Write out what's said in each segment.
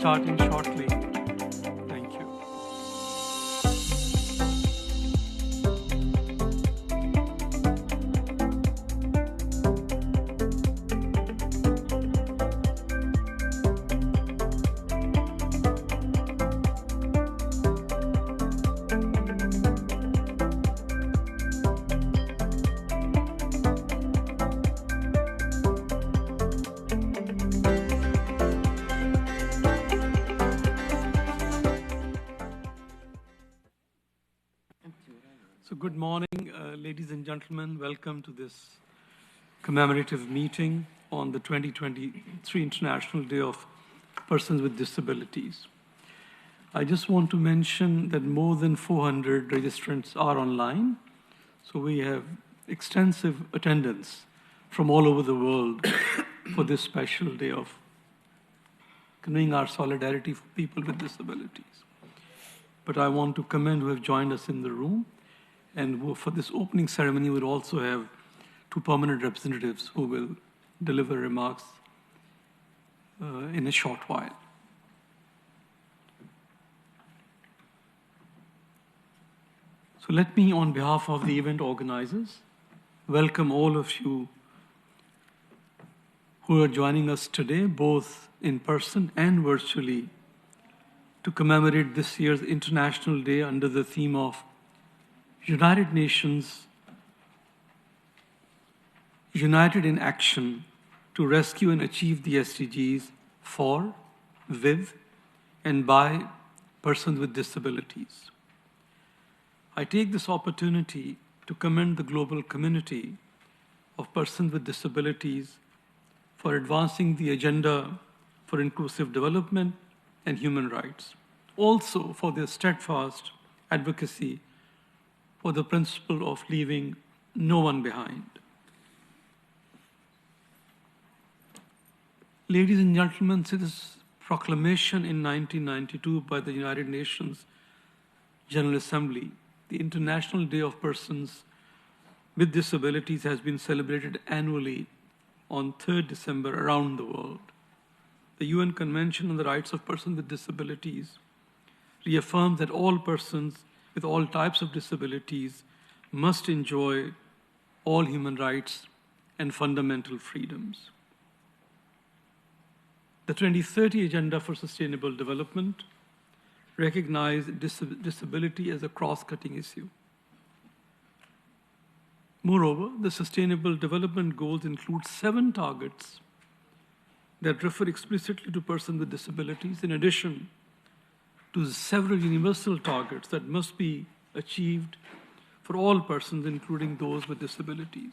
starting shortly. Thank you. So good morning, ladies and gentlemen. Welcome to this commemorative meeting on the 2023 International Day of Persons with Disabilities. I just want to mention that more than 400 registrants are online. So we have extensive attendance from all over the world for this special day of conveying our solidarity for people with disabilities. But I want to commend who have joined us in the room. And for this opening ceremony, we'll also have two permanent representatives who will deliver remarks in a short while. So let me, on behalf of the event organizers, welcome all of you who are joining us today, both in person and virtually, to commemorate this year's International Day under the theme of United Nations United in Action to Rescue and Achieve the SDGs for, with, and by persons with disabilities. I take this opportunity to commend the global community of persons with disabilities for advancing the agenda for inclusive development and human rights, also for their steadfast advocacy for the principle of leaving no one behind. Ladies and gentlemen, since this proclamation in 1992 by the United Nations General Assembly, the International Day of Persons with Disabilities has been celebrated annually on 3rd December around the world. The UN Convention on the Rights of Persons with Disabilities reaffirms that all persons with all types of disabilities must enjoy all human rights and fundamental freedoms. The 2030 Agenda for Sustainable Development recognizes disability as a cross-cutting issue. Moreover, the Sustainable Development Goals include 7 targets that refer explicitly to persons with disabilities, in addition to several universal targets that must be achieved for all persons, including those with disabilities.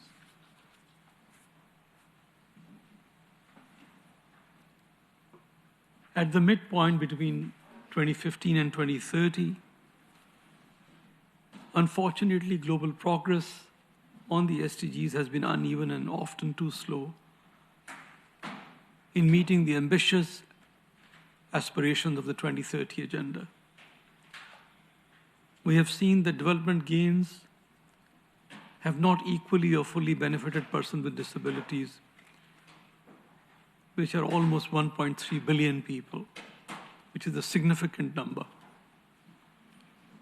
At the midpoint between 2015 and 2030, unfortunately, global progress on the SDGs has been uneven and often too slow in meeting the ambitious aspirations of the 2030 Agenda. We have seen that development gains have not equally or fully benefited persons with disabilities, which are almost 1.3 billion people, which is a significant number.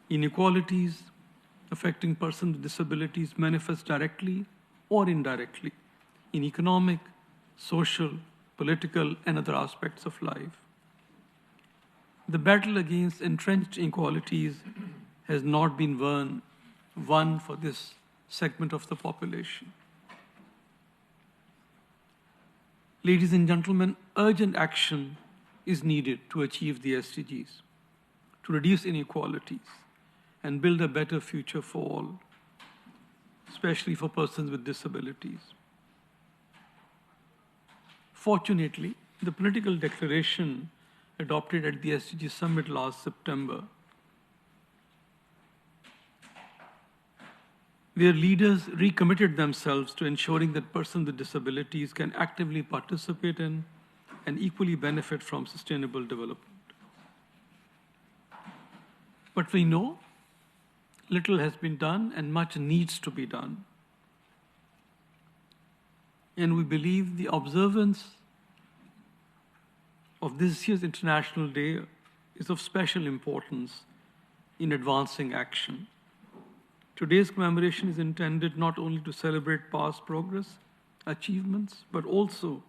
Inequalities affecting persons with disabilities manifest directly or indirectly in economic, social, political, and other aspects of life. The battle against entrenched inequalities has not been won for this segment of the population. Ladies and gentlemen, urgent action is needed to achieve the SDGs, to reduce inequalities, and build a better future for all, especially for persons with disabilities. Fortunately, the political declaration adopted at the SDG Summit last September, where leaders recommitted themselves to ensuring that persons with disabilities can actively participate in and equally benefit from sustainable development. But we know little has been done and much needs to be done. And we believe the observance of this year's International Day is of special importance in advancing action. Today's commemoration is intended not only to celebrate past progress, achievements, but also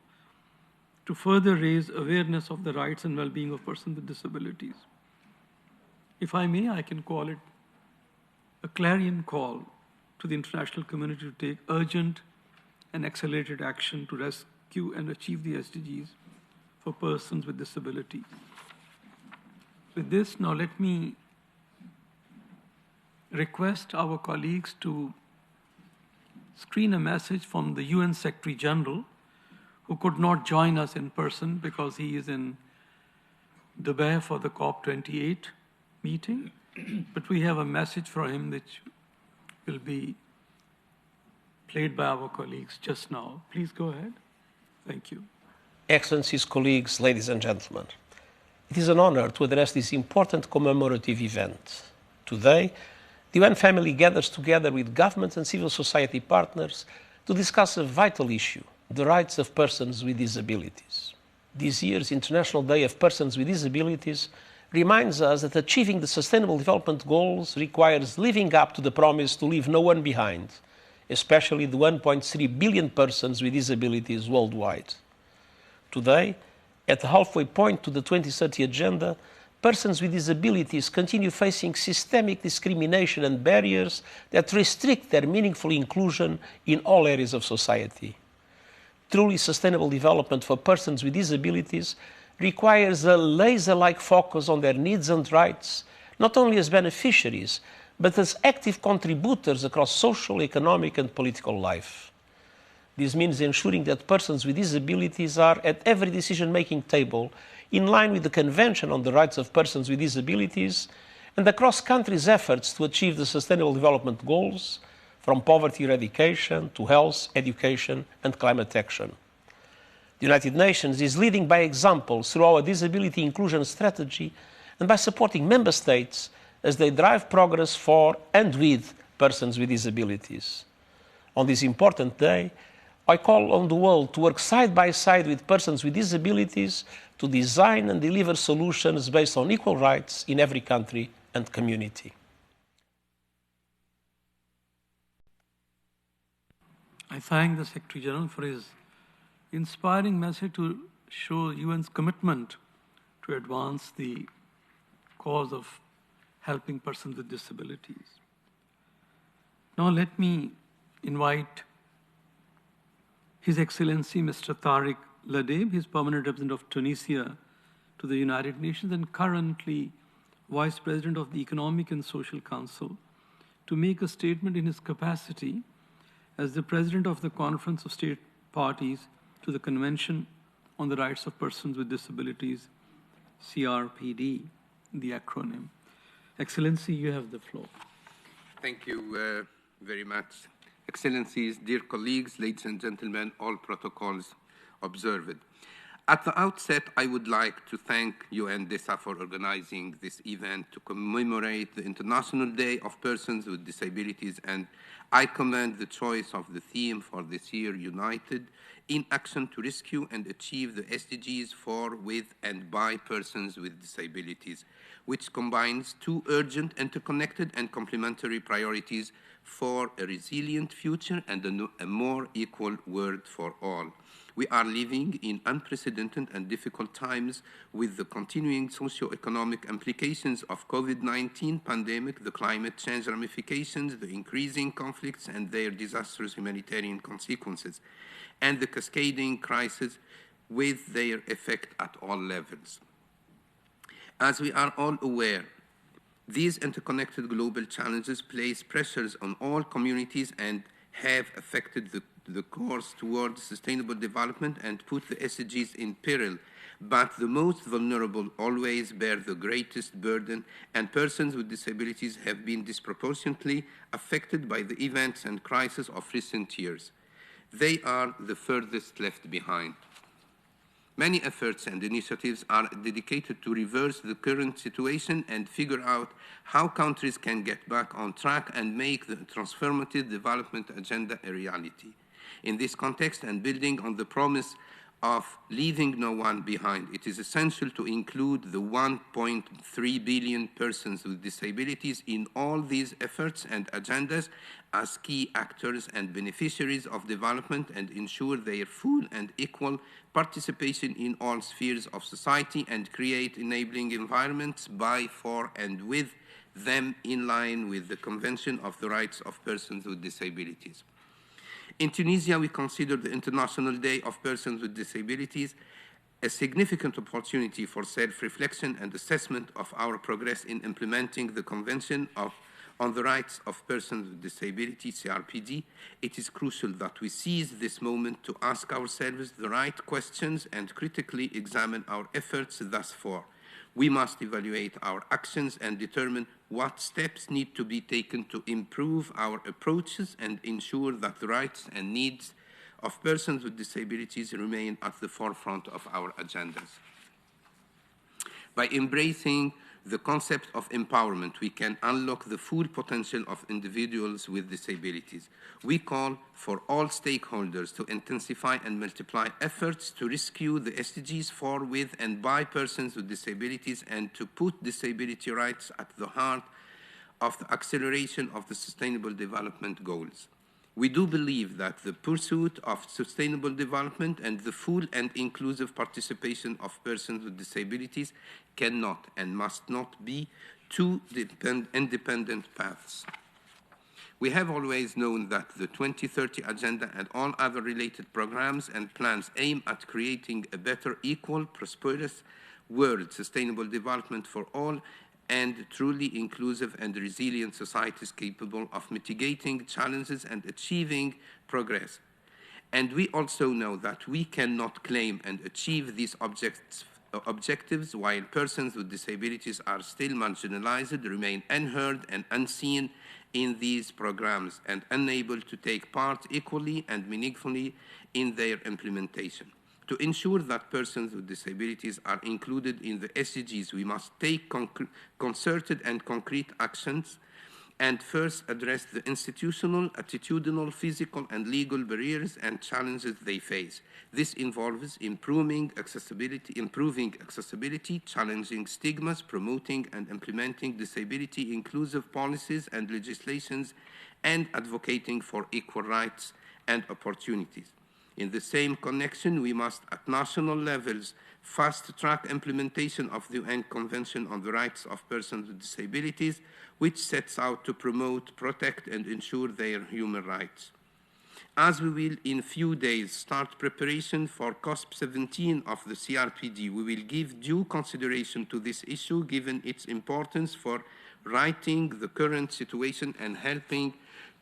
to further raise awareness of the rights and well-being of persons with disabilities. If I may, I can call it a clarion call to the international community to take urgent and accelerated action to rescue and achieve the SDGs for persons with disabilities. With this, now let me request our colleagues to screen a message from the UN Secretary General, who could not join us in person because he is in Dubai for the COP28 meeting. But we have a message for him which will be played by our colleagues just now. Please go ahead. Thank you. Excellencies, colleagues, ladies and gentlemen. It is an honor to address this important commemorative event. Today, the UN family gathers together with government and civil society partners to discuss a vital issue, the rights of persons with disabilities. This year's International Day of Persons with Disabilities reminds us that achieving the Sustainable Development Goals requires living up to the promise to leave no one behind, especially the 1.3 billion persons with disabilities worldwide. Today, at the halfway point to the 2030 Agenda, persons with disabilities continue facing systemic discrimination and barriers that restrict their meaningful inclusion in all areas of society. Truly sustainable development for persons with disabilities requires a laser-like focus on their needs and rights, not only as beneficiaries, but as active contributors across social, economic, and political life. This means ensuring that persons with disabilities are at every decision-making table in line with the Convention on the Rights of Persons with Disabilities and across countries' efforts to achieve the Sustainable Development Goals, from poverty eradication to health, education, and climate action. The United Nations is leading by example through our disability inclusion strategy and by supporting member states as they drive progress for and with persons with disabilities. On this important day, I call on the world to work side by side with persons with disabilities to design and deliver solutions based on equal rights in every country and community. I thank the Secretary General for his inspiring message to show UN's commitment to advance the cause of helping persons with disabilities. Now let me invite His Excellency Mr. Tariq Ladeb, his permanent representative of Tunisia to the United Nations and currently Vice President of the Economic and Social Council, to make a statement in his capacity as the President of the Conference of State Parties to the Convention on the Rights of Persons with Disabilities, CRPD, the acronym. Excellency, you have the floor. Thank you very much. Excellencies, dear colleagues, ladies and gentlemen, all protocols observed. At the outset, I would like to thank UNDESA for organizing this event to commemorate the International Day of Persons with Disabilities, and I commend the choice of the theme for this year, United in Action to Rescue and Achieve the SDGs for, with, and by persons with disabilities, which combines two urgent, interconnected, and complementary priorities for a resilient future and a more equal world for all. We are living in unprecedented and difficult times with the continuing socio-economic implications of COVID-19 pandemic, the climate change ramifications, the increasing conflicts and their disastrous humanitarian consequences, and the cascading crisis with their effect at all levels. As we are all aware, these interconnected global challenges place pressures on all communities and have affected the course towards sustainable development and put the SDGs in peril. But the most vulnerable always bear the greatest burden, and persons with disabilities have been disproportionately affected by the events and crises of recent years. They are the furthest left behind. Many efforts and initiatives are dedicated to reverse the current situation and figure out how countries can get back on track and make the transformative development agenda a reality. In this context, and building on the promise of leaving no one behind. It is essential to include the 1.3 billion persons with disabilities in all these efforts and agendas as key actors and beneficiaries of development and ensure their full and equal participation in all spheres of society and create enabling environments by, for, and with them in line with the Convention of the Rights of Persons with Disabilities. In Tunisia, we consider the International Day of Persons with Disabilities a significant opportunity for self-reflection and assessment of our progress in implementing the Convention on the Rights of Persons with Disabilities, CRPD. It is crucial that we seize this moment to ask ourselves the right questions and critically examine our efforts thus far. We must evaluate our actions and determine what steps need to be taken to improve our approaches and ensure that the rights and needs of persons with disabilities remain at the forefront of our agendas. By embracing the concept of empowerment, we can unlock the full potential of individuals with disabilities. We call for all stakeholders to intensify and multiply efforts to rescue the SDGs for, with, and by persons with disabilities and to put disability rights at the heart of the acceleration of the Sustainable Development Goals. We do believe that the pursuit of sustainable development and the full and inclusive participation of persons with disabilities cannot and must not be two independent paths. We have always known that the 2030 Agenda and all other related programs and plans aim at creating a better, equal, prosperous world, sustainable development for all, and truly inclusive and resilient societies capable of mitigating challenges and achieving progress. And we also know that we cannot claim and achieve these objectives while persons with disabilities are still marginalized, remain unheard and unseen in these programs, and unable to take part equally and meaningfully in their implementation. To ensure that persons with disabilities are included in the SDGs, we must take concerted and concrete actions and first address the institutional, attitudinal, physical, and legal barriers and challenges they face. This involves improving accessibility, challenging stigmas, promoting and implementing disability-inclusive policies and legislations, and advocating for equal rights and opportunities. In the same connection, we must, at national levels, fast-track implementation of the UN Convention on the Rights of Persons with Disabilities, which sets out to promote, protect, and ensure their human rights. As we will in few days start preparation for COP17 of the CRPD, we will give due consideration to this issue given its importance for righting the current situation and helping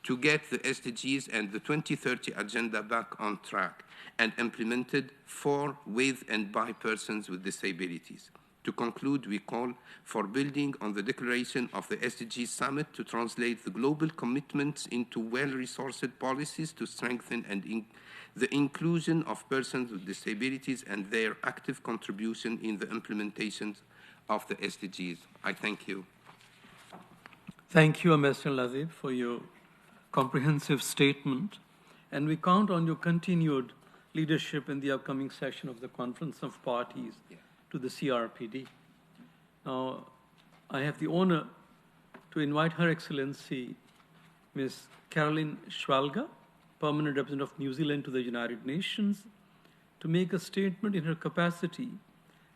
to get the SDGs and the 2030 Agenda back on track and implemented for, with, and by persons with disabilities. To conclude, we call for building on the declaration of the SDG Summit to translate the global commitments into well-resourced policies to strengthen the inclusion of persons with disabilities and their active contribution in the implementation of the SDGs. I thank you. Thank you, Ambassador Lazib, for your comprehensive statement, and we count on your continued leadership in the upcoming session of the Conference of Parties to the CRPD. Now, I have the honor to invite Her Excellency Ms. Caroline Schwalga, Permanent Representative of New Zealand to the United Nations, to make a statement in her capacity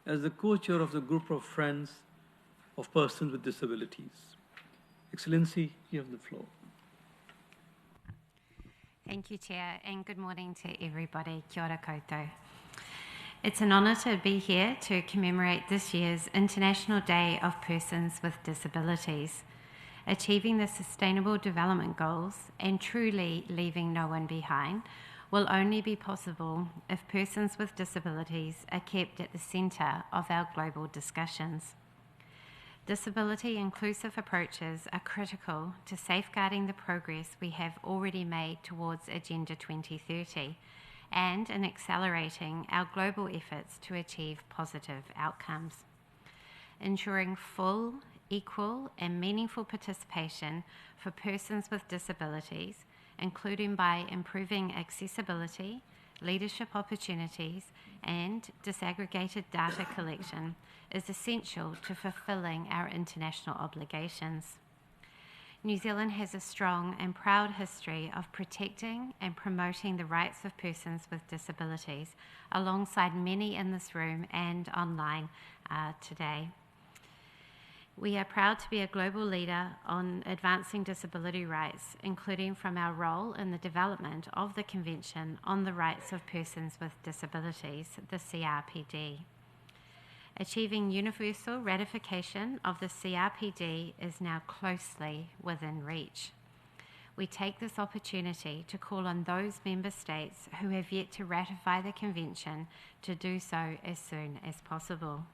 as the co-chair of the Group of Friends of Persons with Disabilities. Excellency, you have the floor. Thank you, Chair, and good morning to everybody. Kia ora koutou. It's an honour to be here to commemorate this year's International Day of Persons with Disabilities. Achieving the Sustainable Development Goals and truly leaving no one behind will only be possible if persons with disabilities are kept at the centre of our global discussions. Disability-inclusive approaches are critical to safeguarding the progress we have already made towards Agenda 2030 and in accelerating our global efforts to achieve positive outcomes. Ensuring full, equal and meaningful participation for persons with disabilities, including by improving accessibility, leadership opportunities, and disaggregated data collection is essential to fulfilling our international obligations. New Zealand has a strong and proud history of protecting and promoting the rights of persons with disabilities, alongside many in this room and online today. We are proud to be a global leader on advancing disability rights, including from our role in the development of the Convention on the Rights of Persons with Disabilities, the CRPD. Achieving universal ratification of the CRPD is now closely within reach. We take this opportunity to call on those member states who have yet to ratify the Convention to do so as soon as possible.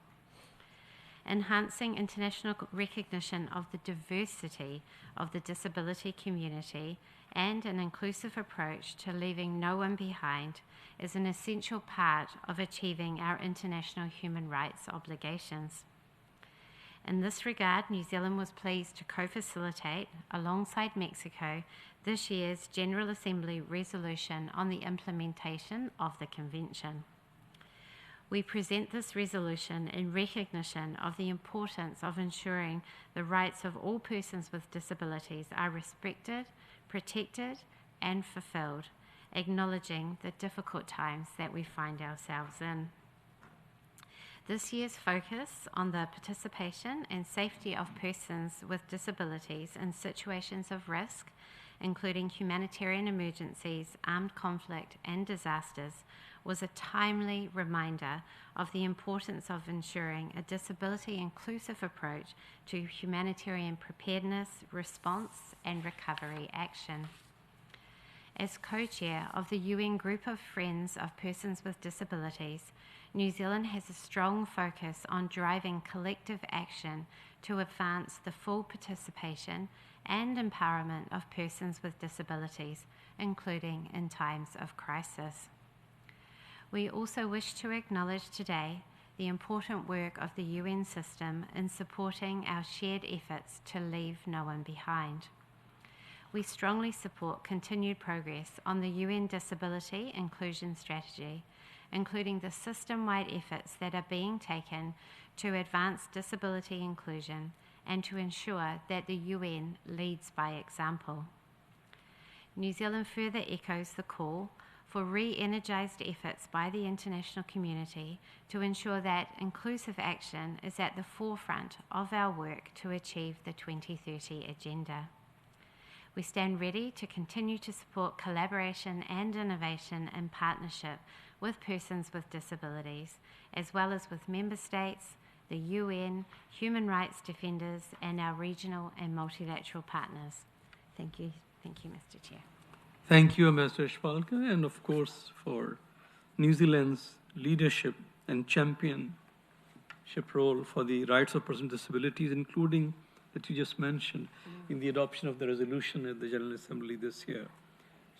Enhancing international recognition of the diversity of the disability community and an inclusive approach to leaving no one behind is an essential part of achieving our international human rights obligations. In this regard, New Zealand was pleased to co-facilitate, alongside Mexico, this year's General Assembly resolution on the implementation of the Convention. We present this resolution in recognition of the importance of ensuring the rights of all persons with disabilities are respected, protected, and fulfilled, acknowledging the difficult times that we find ourselves in. This year's focus on the participation and safety of persons with disabilities in situations of risk, including humanitarian emergencies, armed conflict, and disasters, was a timely reminder of the importance of ensuring a disability-inclusive approach to humanitarian preparedness, response, and recovery action. As co-chair of the UN Group of Friends of Persons with Disabilities, New Zealand has a strong focus on driving collective action to advance the full participation and empowerment of persons with disabilities, including in times of crisis. We also wish to acknowledge today the important work of the UN system in supporting our shared efforts to leave no one behind. We strongly support continued progress on the UN Disability Inclusion Strategy, including the system-wide efforts that are being taken to advance disability inclusion and to ensure that the UN leads by example. New Zealand further echoes the call for re-energised efforts by the international community to ensure that inclusive action is at the forefront of our work to achieve the 2030 Agenda. We stand ready to continue to support collaboration and innovation in partnership with persons with disabilities, as well as with member states, the UN, human rights defenders, and our regional and multilateral partners. Thank you, Mr. Chair. Thank you, Ambassador Shpalka, and of course for New Zealand's leadership and championship role for the rights of persons with disabilities, including that you just mentioned in the adoption of the resolution at the General Assembly this year.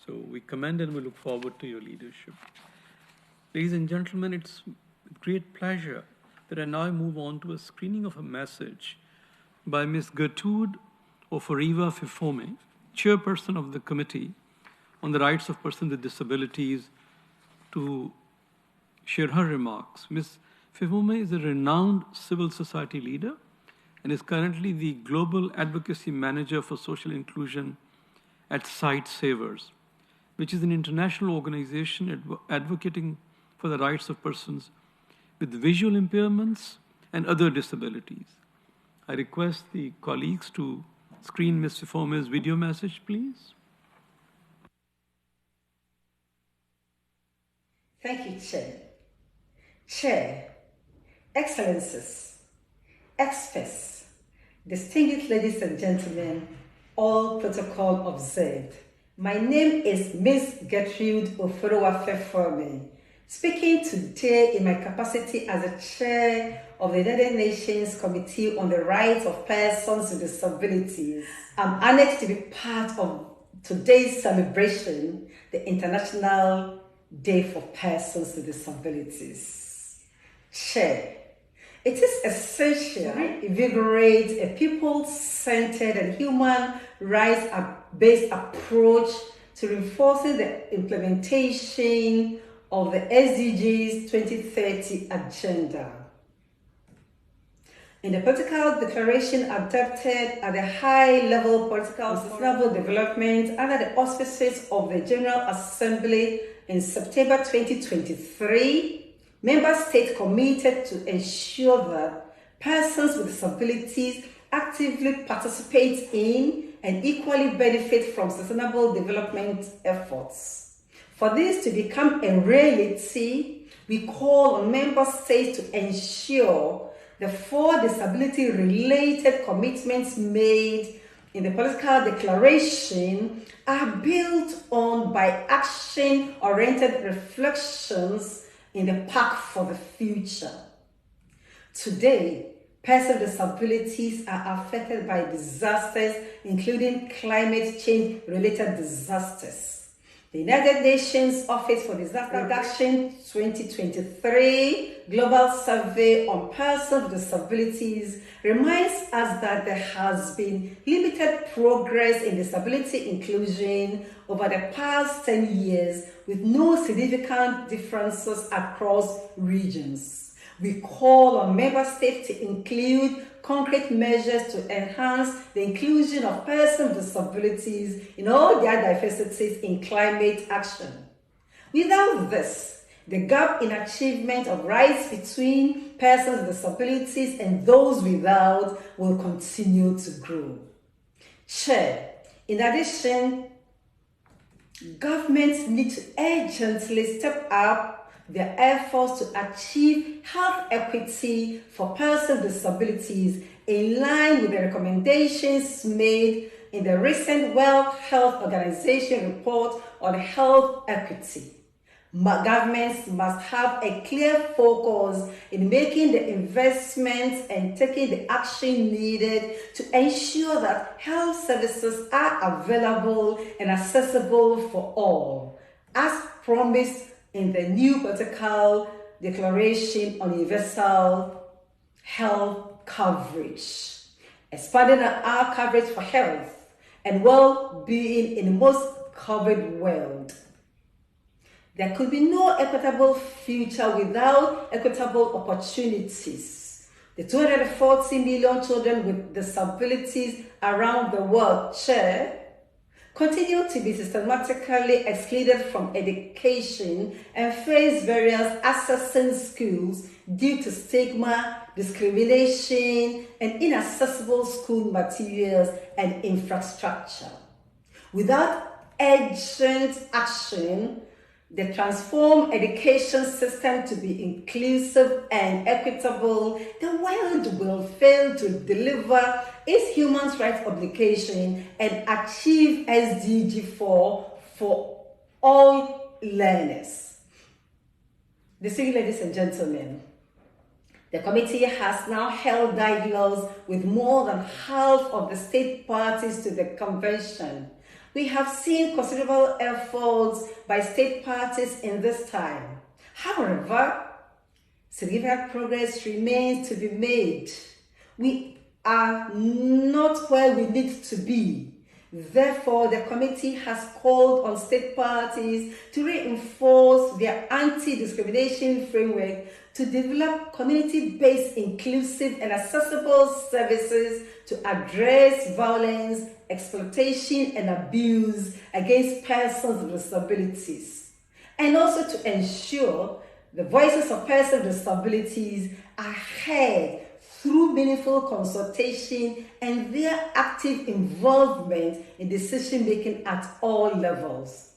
So we commend and we look forward to your leadership. Ladies and gentlemen, it's with great pleasure that I now move on to a screening of a message by Ms. Gertrude Oforiva Fifome, chairperson of the Committee on the Rights of Persons with Disabilities, to share her remarks. Ms. Fifome is a renowned civil society leader and is currently the Global Advocacy Manager for Social Inclusion at Sight Savers, which is an international organization advocating for the rights of persons with visual impairments and other disabilities. I request the colleagues to screen Ms. Fifome's video message, please. Thank you, Chair. Chair, Excellencies, experts, distinguished ladies and gentlemen, all protocol observed. My name is Ms. Gertrude Oforiva Fifome, speaking today in my capacity as the Chair of the United Nations Committee on the Rights of Persons with Disabilities. I'm honored to be part of today's celebration, the International Day for Persons with Disabilities. Chair, it is essential to invigorate a people-centered and human rights-based approach to reinforcing the implementation of the SDGs 2030 agenda. In the political declaration adopted at the high-level political sustainable development under the auspices of the General Assembly in September 2023, member states committed to ensure that persons with disabilities actively participate in and equally benefit from sustainable development efforts. For this to become a reality, we call on member states to ensure the 4 disability-related commitments made in the political declaration are built on by action-oriented reflections in the Pact for the Future. Today, persons with disabilities are affected by disasters, including climate change-related disasters. The United Nations Office for Disaster Reduction 2023 Global Survey on Persons with Disabilities reminds us that there has been limited progress in disability inclusion over the past 10 years, with no significant differences across regions. We call on member states to include concrete measures to enhance the inclusion of persons with disabilities in all their diversities in climate action. Without this, the gap in achievement of rights between persons with disabilities and those without will continue to grow. Chair, in addition, governments need to urgently step up their efforts to achieve health equity for persons with disabilities in line with the recommendations made in the recent World Health Organization report on health equity. Governments must have a clear focus in making the investments and taking the action needed to ensure that health services are available and accessible for all, as promised in the new political declaration on universal health coverage, expanding our coverage for health and well-being in the most covered world. There could be no equitable future without equitable opportunities. The 240 million children with disabilities around the world, Chair, continue to be systematically excluded from education and face barriers accessing schools due to stigma, discrimination, and inaccessible school materials and infrastructure. Without urgent action, the transformed education system to be inclusive and equitable, the world will fail to deliver its human rights obligation and achieve SDG 4 for all learners. Distinguished ladies and gentlemen, the committee has now held dialogues with more than half of the state parties to the convention. We have seen considerable efforts by state parties in this time. However, significant progress remains to be made. We are not where we need to be. Therefore, the committee has called on state parties to reinforce their anti-discrimination framework to develop community-based, inclusive and accessible services to address violence, exploitation and abuse against persons with disabilities, and also to ensure the voices of persons with disabilities are heard through meaningful consultation and their active involvement in decision-making at all levels.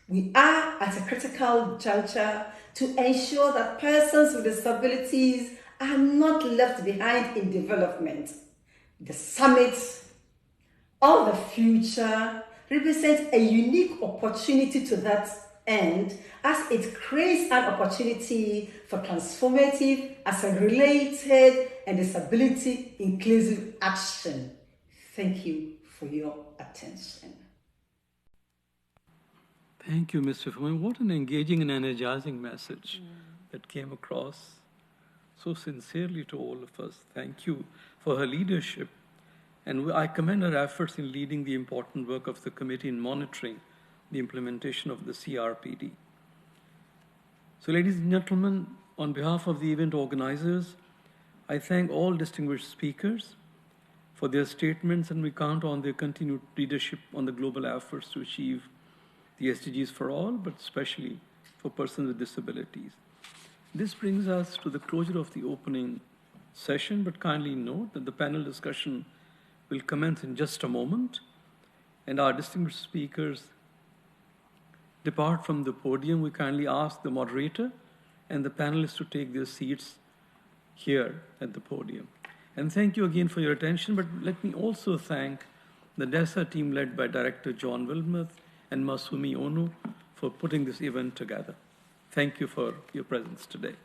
We are at a critical juncture to ensure that persons with disabilities are not left behind in development. The Summit of the Future represents a unique opportunity to that end, as it creates an opportunity for transformative, accelerated, and disability inclusive action. Thank you for your attention. Thank you, Mr. Fuman. What an engaging and energizing message that came across so sincerely to all of us. Thank you for her leadership. And I commend her efforts in leading the important work of the committee in monitoring the implementation of the CRPD. So, ladies and gentlemen, on behalf of the event organizers, I thank all distinguished speakers for their statements, and we count on their continued leadership on the global efforts to achieve the SDGs for all, but especially for persons with disabilities. This brings us to the closure of the opening session, but kindly note that the panel discussion will commence in just a moment, and our distinguished speakers depart from the podium. We kindly ask the moderator and the panelists to take their seats here at the podium. And thank you again for your attention, but let me also thank the DESA team led by Director John Wilmuth and Masumi Ono for putting this event together. Thank you for your presence today.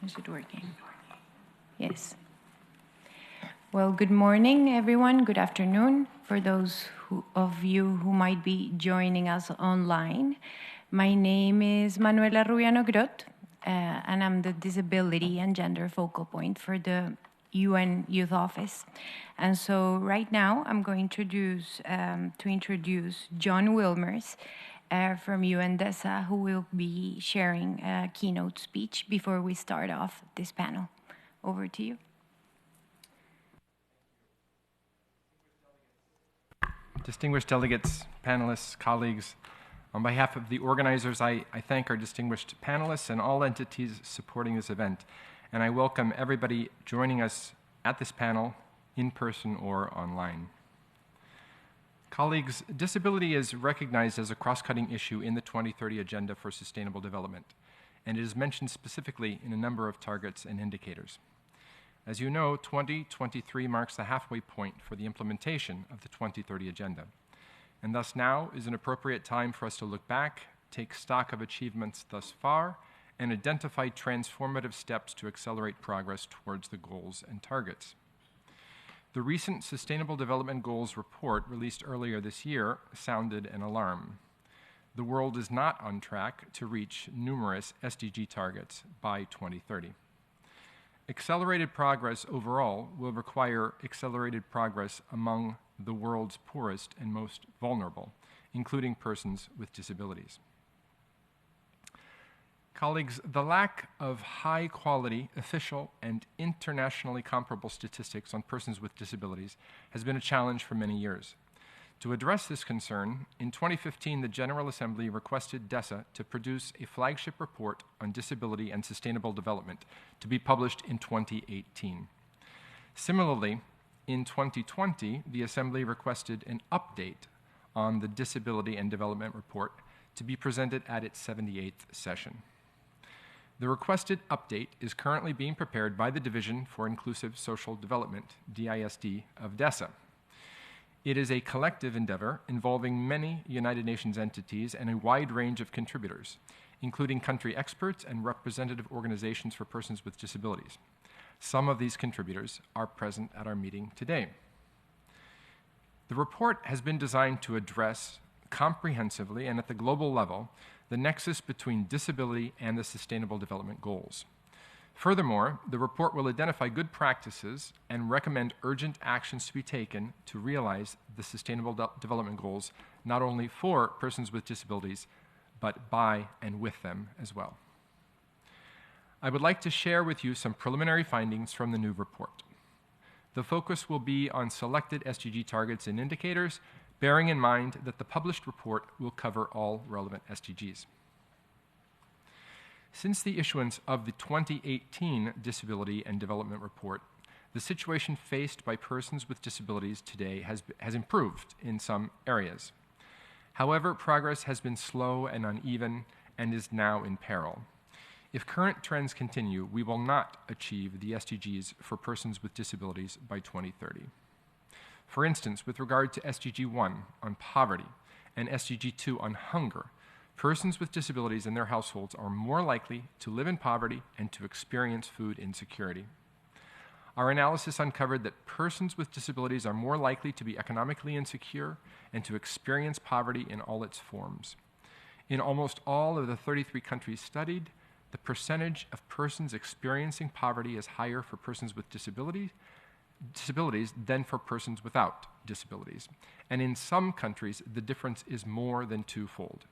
Is it working? Yes. Well, good morning, everyone. Good afternoon for those of you who might be joining us online. My name is Manuela Rubiano Grot, and I'm the Disability and Gender Focal Point for the UN Youth Office. And so right now I'm going to introduce John Wilmers, from UNDESA, who will be sharing a keynote speech before we start off this panel. Over to you. Distinguished delegates, panelists, colleagues, on behalf of the organizers, I thank our distinguished panelists and all entities supporting this event. And I welcome everybody joining us at this panel, in person or online. Colleagues, disability is recognized as a cross-cutting issue in the 2030 Agenda for Sustainable Development, and it is mentioned specifically in a number of targets and indicators. As you know, 2023 marks the halfway point for the implementation of the 2030 Agenda, and thus now is an appropriate time for us to look back, take stock of achievements thus far, and identify transformative steps to accelerate progress towards the goals and targets. The recent Sustainable Development Goals report released earlier this year sounded an alarm. The world is not on track to reach numerous SDG targets by 2030. Accelerated progress overall will require accelerated progress among the world's poorest and most vulnerable, including persons with disabilities. Colleagues, the lack of high-quality, official, and internationally comparable statistics on persons with disabilities has been a challenge for many years. To address this concern, in 2015, the General Assembly requested DESA to produce a flagship report on disability and sustainable development to be published in 2018. Similarly, in 2020, the Assembly requested an update on the Disability and Development Report to be presented at its 78th session. The requested update is currently being prepared by the Division for Inclusive Social Development, DISD, of DESA. It is a collective endeavor involving many United Nations entities and a wide range of contributors, including country experts and representative organizations for persons with disabilities. Some of these contributors are present at our meeting today. The report has been designed to address comprehensively and at the global level the nexus between disability and the Sustainable Development Goals. Furthermore, the report will identify good practices and recommend urgent actions to be taken to realize the Sustainable Development Goals, not only for persons with disabilities, but by and with them as well. I would like to share with you some preliminary findings from the new report. The focus will be on selected SDG targets and indicators, bearing in mind that the published report will cover all relevant SDGs. Since the issuance of the 2018 Disability and Development Report, the situation faced by persons with disabilities today has improved in some areas. However, progress has been slow and uneven and is now in peril. If current trends continue, we will not achieve the SDGs for persons with disabilities by 2030. For instance, with regard to SDG 1 on poverty and SDG 2 on hunger, persons with disabilities and their households are more likely to live in poverty and to experience food insecurity. Our analysis uncovered that persons with disabilities are more likely to be economically insecure and to experience poverty in all its forms. In almost all of the 33 countries studied, the percentage of persons experiencing poverty is higher for persons with disabilities than for persons without disabilities. And in some countries, the difference is more than twofold.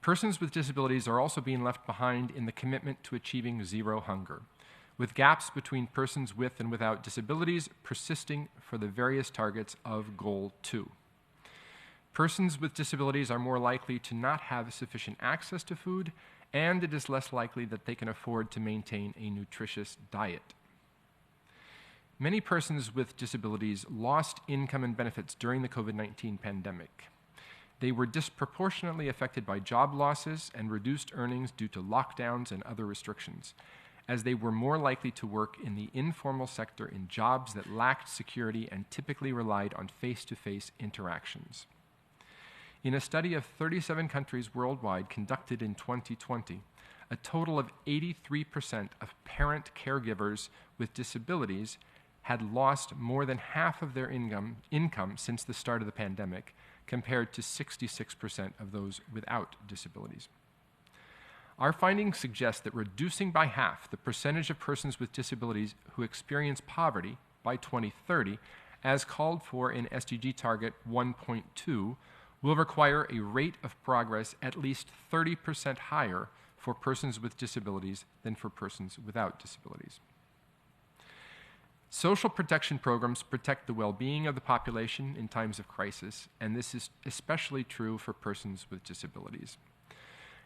Persons with disabilities are also being left behind in the commitment to achieving zero hunger, with gaps between persons with and without disabilities persisting for the various targets of Goal 2. Persons with disabilities are more likely to not have sufficient access to food, and it is less likely that they can afford to maintain a nutritious diet. Many persons with disabilities lost income and benefits during the COVID-19 pandemic. They were disproportionately affected by job losses and reduced earnings due to lockdowns and other restrictions, as they were more likely to work in the informal sector in jobs that lacked security and typically relied on face-to-face interactions. In a study of 37 countries worldwide conducted in 2020, a total of 83% of parent caregivers with disabilities had lost more than half of their income since the start of the pandemic, compared to 66% of those without disabilities. Our findings suggest that reducing by half the percentage of persons with disabilities who experience poverty by 2030, as called for in SDG Target 1.2, will require a rate of progress at least 30% higher for persons with disabilities than for persons without disabilities. Social protection programs protect the well-being of the population in times of crisis, and this is especially true for persons with disabilities.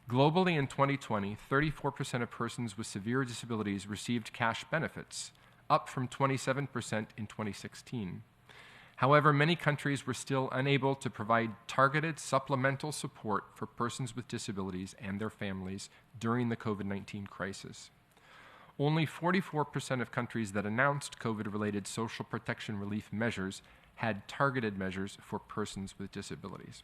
Globally in 2020, 34% of persons with severe disabilities received cash benefits, up from 27% in 2016. However, many countries were still unable to provide targeted supplemental support for persons with disabilities and their families during the COVID-19 crisis. Only 44% of countries that announced COVID-related social protection relief measures had targeted measures for persons with disabilities.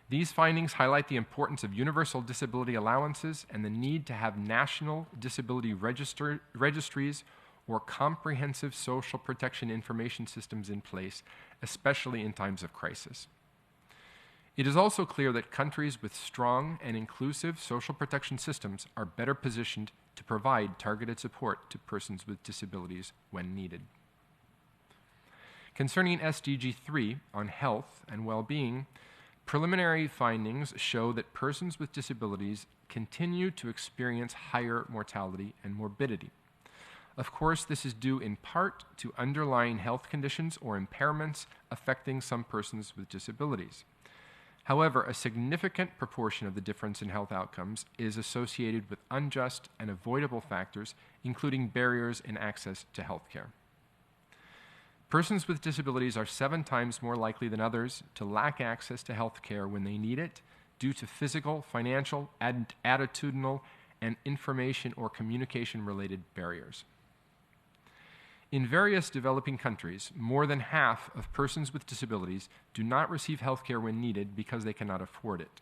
These findings highlight the importance of universal disability allowances and the need to have national disability registries or comprehensive social protection information systems in place, especially in times of crisis. It is also clear that countries with strong and inclusive social protection systems are better positioned to provide targeted support to persons with disabilities when needed. Concerning SDG 3 on health and well-being, preliminary findings show that persons with disabilities continue to experience higher mortality and morbidity. Of course, this is due in part to underlying health conditions or impairments affecting some persons with disabilities. However, a significant proportion of the difference in health outcomes is associated with unjust and avoidable factors, including barriers in access to health care. Persons with disabilities are 7 times more likely than others to lack access to health care when they need it due to physical, financial, attitudinal, and information or communication-related barriers. In various developing countries, more than half of persons with disabilities do not receive health care when needed because they cannot afford it.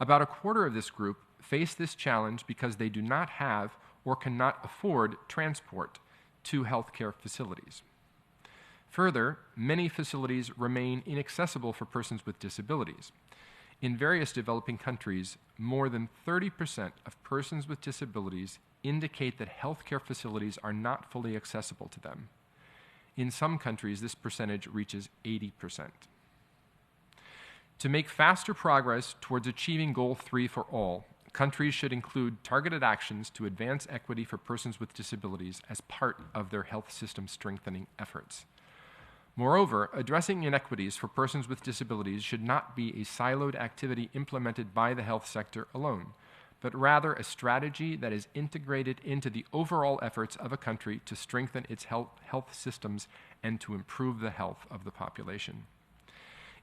About a quarter of this group face this challenge because they do not have or cannot afford transport to health care facilities. Further, many facilities remain inaccessible for persons with disabilities. In various developing countries, more than 30% of persons with disabilities indicate that healthcare facilities are not fully accessible to them. In some countries, this percentage reaches 80%. To make faster progress towards achieving Goal 3 for all, countries should include targeted actions to advance equity for persons with disabilities as part of their health system strengthening efforts. Moreover, addressing inequities for persons with disabilities should not be a siloed activity implemented by the health sector alone, but rather a strategy that is integrated into the overall efforts of a country to strengthen its health systems and to improve the health of the population.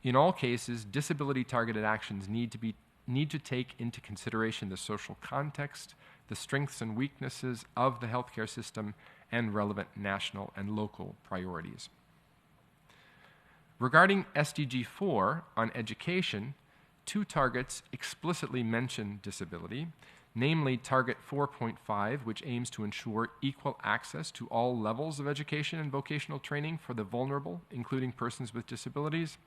In all cases, disability-targeted actions need to take into consideration the social context, the strengths and weaknesses of the healthcare system, and relevant national and local priorities. Regarding SDG 4 on education, 2 targets explicitly mention disability, namely Target 4.5, which aims to ensure equal access to all levels of education and vocational training for the vulnerable, including persons with disabilities,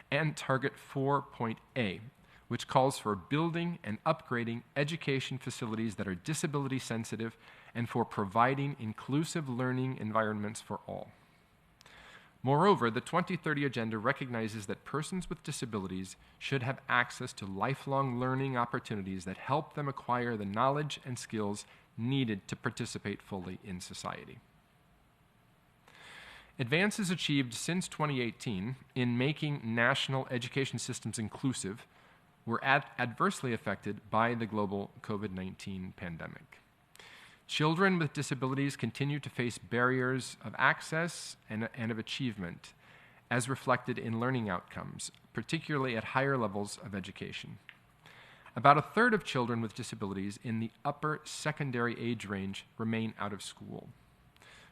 and Target 4.A, which calls for building and upgrading education facilities that are disability sensitive and for providing inclusive learning environments for all. Moreover, the 2030 Agenda recognizes that persons with disabilities should have access to lifelong learning opportunities that help them acquire the knowledge and skills needed to participate fully in society. Advances achieved since 2018 in making national education systems inclusive were adversely affected by the global COVID-19 pandemic. Children with disabilities continue to face barriers of access and of achievement, as reflected in learning outcomes, particularly at higher levels of education. About a third of children with disabilities in the upper secondary age range remain out of school.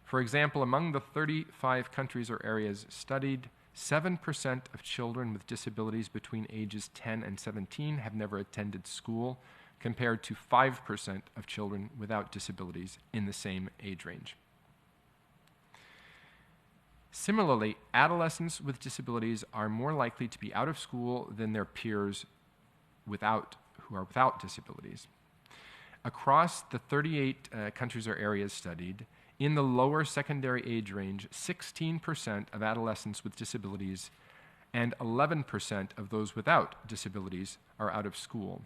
For example, among the 35 countries or areas studied, 7% of children with disabilities between ages 10 and 17 have never attended school, compared to 5% of children without disabilities in the same age range. Similarly, adolescents with disabilities are more likely to be out of school than their peers who are without disabilities. Across the 38 countries or areas studied, in the lower secondary age range, 16% of adolescents with disabilities and 11% of those without disabilities are out of school.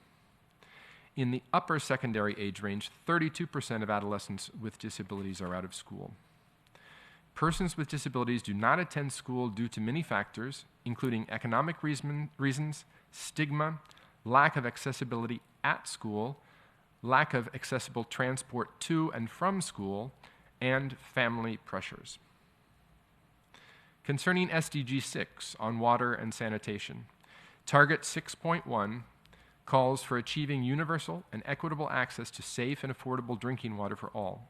In the upper secondary age range, 32% of adolescents with disabilities are out of school. Persons with disabilities do not attend school due to many factors, including economic reasons, stigma, lack of accessibility at school, lack of accessible transport to and from school, and family pressures. Concerning SDG 6 on water and sanitation, Target 6.1 calls for achieving universal and equitable access to safe and affordable drinking water for all,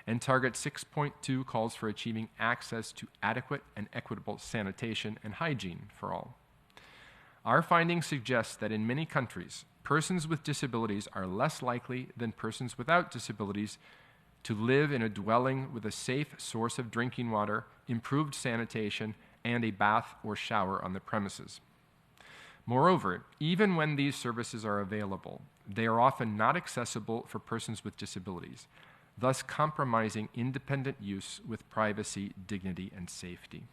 and Target 6.2 calls for achieving access to adequate and equitable sanitation and hygiene for all. Our findings suggest that in many countries, persons with disabilities are less likely than persons without disabilities to live in a dwelling with a safe source of drinking water, improved sanitation, and a bath or shower on the premises. Moreover, even when these services are available, they are often not accessible for persons with disabilities, thus compromising independent use with privacy, dignity, and safety.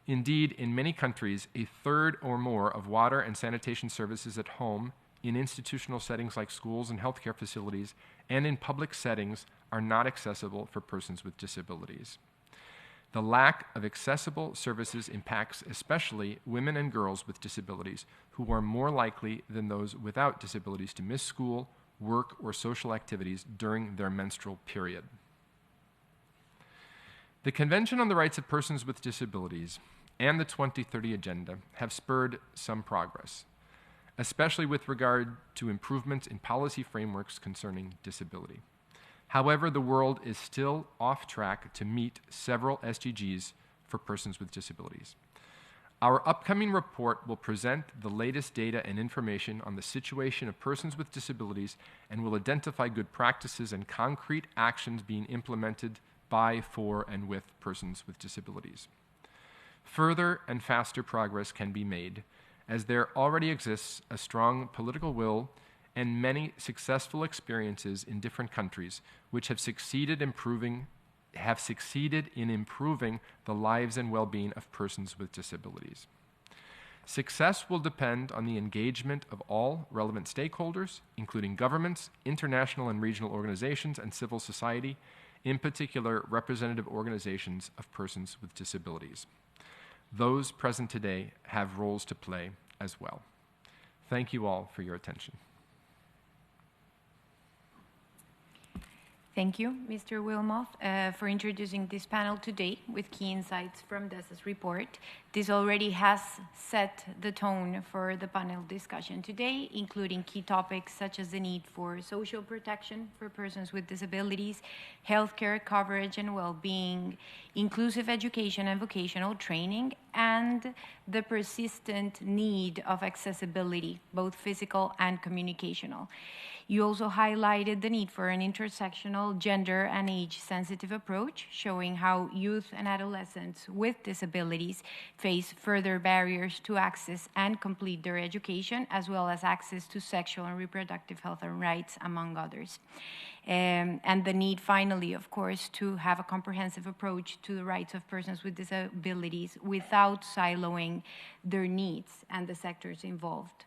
Indeed, in many countries, a third or more of water and sanitation services at home, in institutional settings like schools and healthcare facilities, and in public settings are not accessible for persons with disabilities. The lack of accessible services impacts especially women and girls with disabilities, who are more likely than those without disabilities to miss school, work, or social activities during their menstrual period. The Convention on the Rights of Persons with Disabilities and the 2030 Agenda have spurred some progress, especially with regard to improvements in policy frameworks concerning disability. However, the world is still off track to meet several SDGs for persons with disabilities. Our upcoming report will present the latest data and information on the situation of persons with disabilities and will identify good practices and concrete actions being implemented by, for, and with persons with disabilities. Further and faster progress can be made, as there already exists a strong political will and many successful experiences in different countries which have succeeded in improving the lives and well-being of persons with disabilities. Success will depend on the engagement of all relevant stakeholders, including governments, international and regional organizations, and civil society, in particular representative organizations of persons with disabilities. Those present today have roles to play as well. Thank you all for your attention. Thank you, Mr. Wilmoth, for introducing this panel today with key insights from DESA's report. This already has set the tone for the panel discussion today, including key topics such as the need for social protection for persons with disabilities, healthcare coverage and well-being, inclusive education and vocational training, and the persistent need of accessibility, both physical and communicational. You also highlighted the need for an intersectional, gender and age-sensitive approach, showing how youth and adolescents with disabilities face further barriers to access and complete their education, as well as access to sexual and reproductive health and rights, among others. And the need, finally, of course, to have a comprehensive approach to the rights of persons with disabilities without siloing their needs and the sectors involved.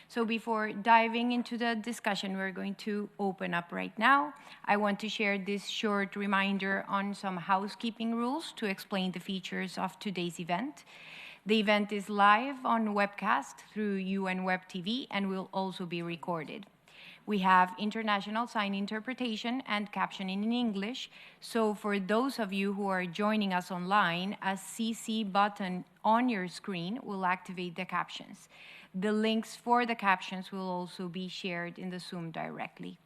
So before diving into the discussion we're going to open up right now, I want to share this short reminder on some housekeeping rules to explain the features of today's event. The event is live on webcast through UN Web TV and will also be recorded. We have international sign interpretation and captioning in English, so for those of you who are joining us online, a CC button on your screen will activate the captions. The links for the captions will also be shared in the Zoom directly.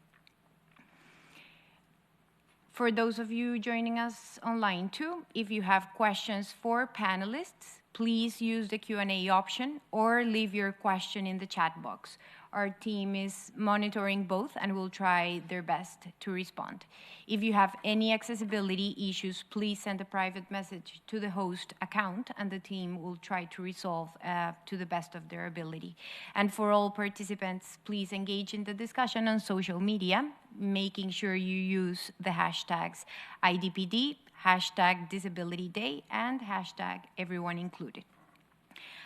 For those of you joining us online too, if you have questions for panelists, please use the Q&A option or leave your question in the chat box. Our team is monitoring both and will try their best to respond. If you have any accessibility issues, please send a private message to the host account and the team will try to resolve to the best of their ability. And for all participants, please engage in the discussion on social media, making sure you use the hashtags IDPD, hashtag Disability Day, and hashtag Everyone Included.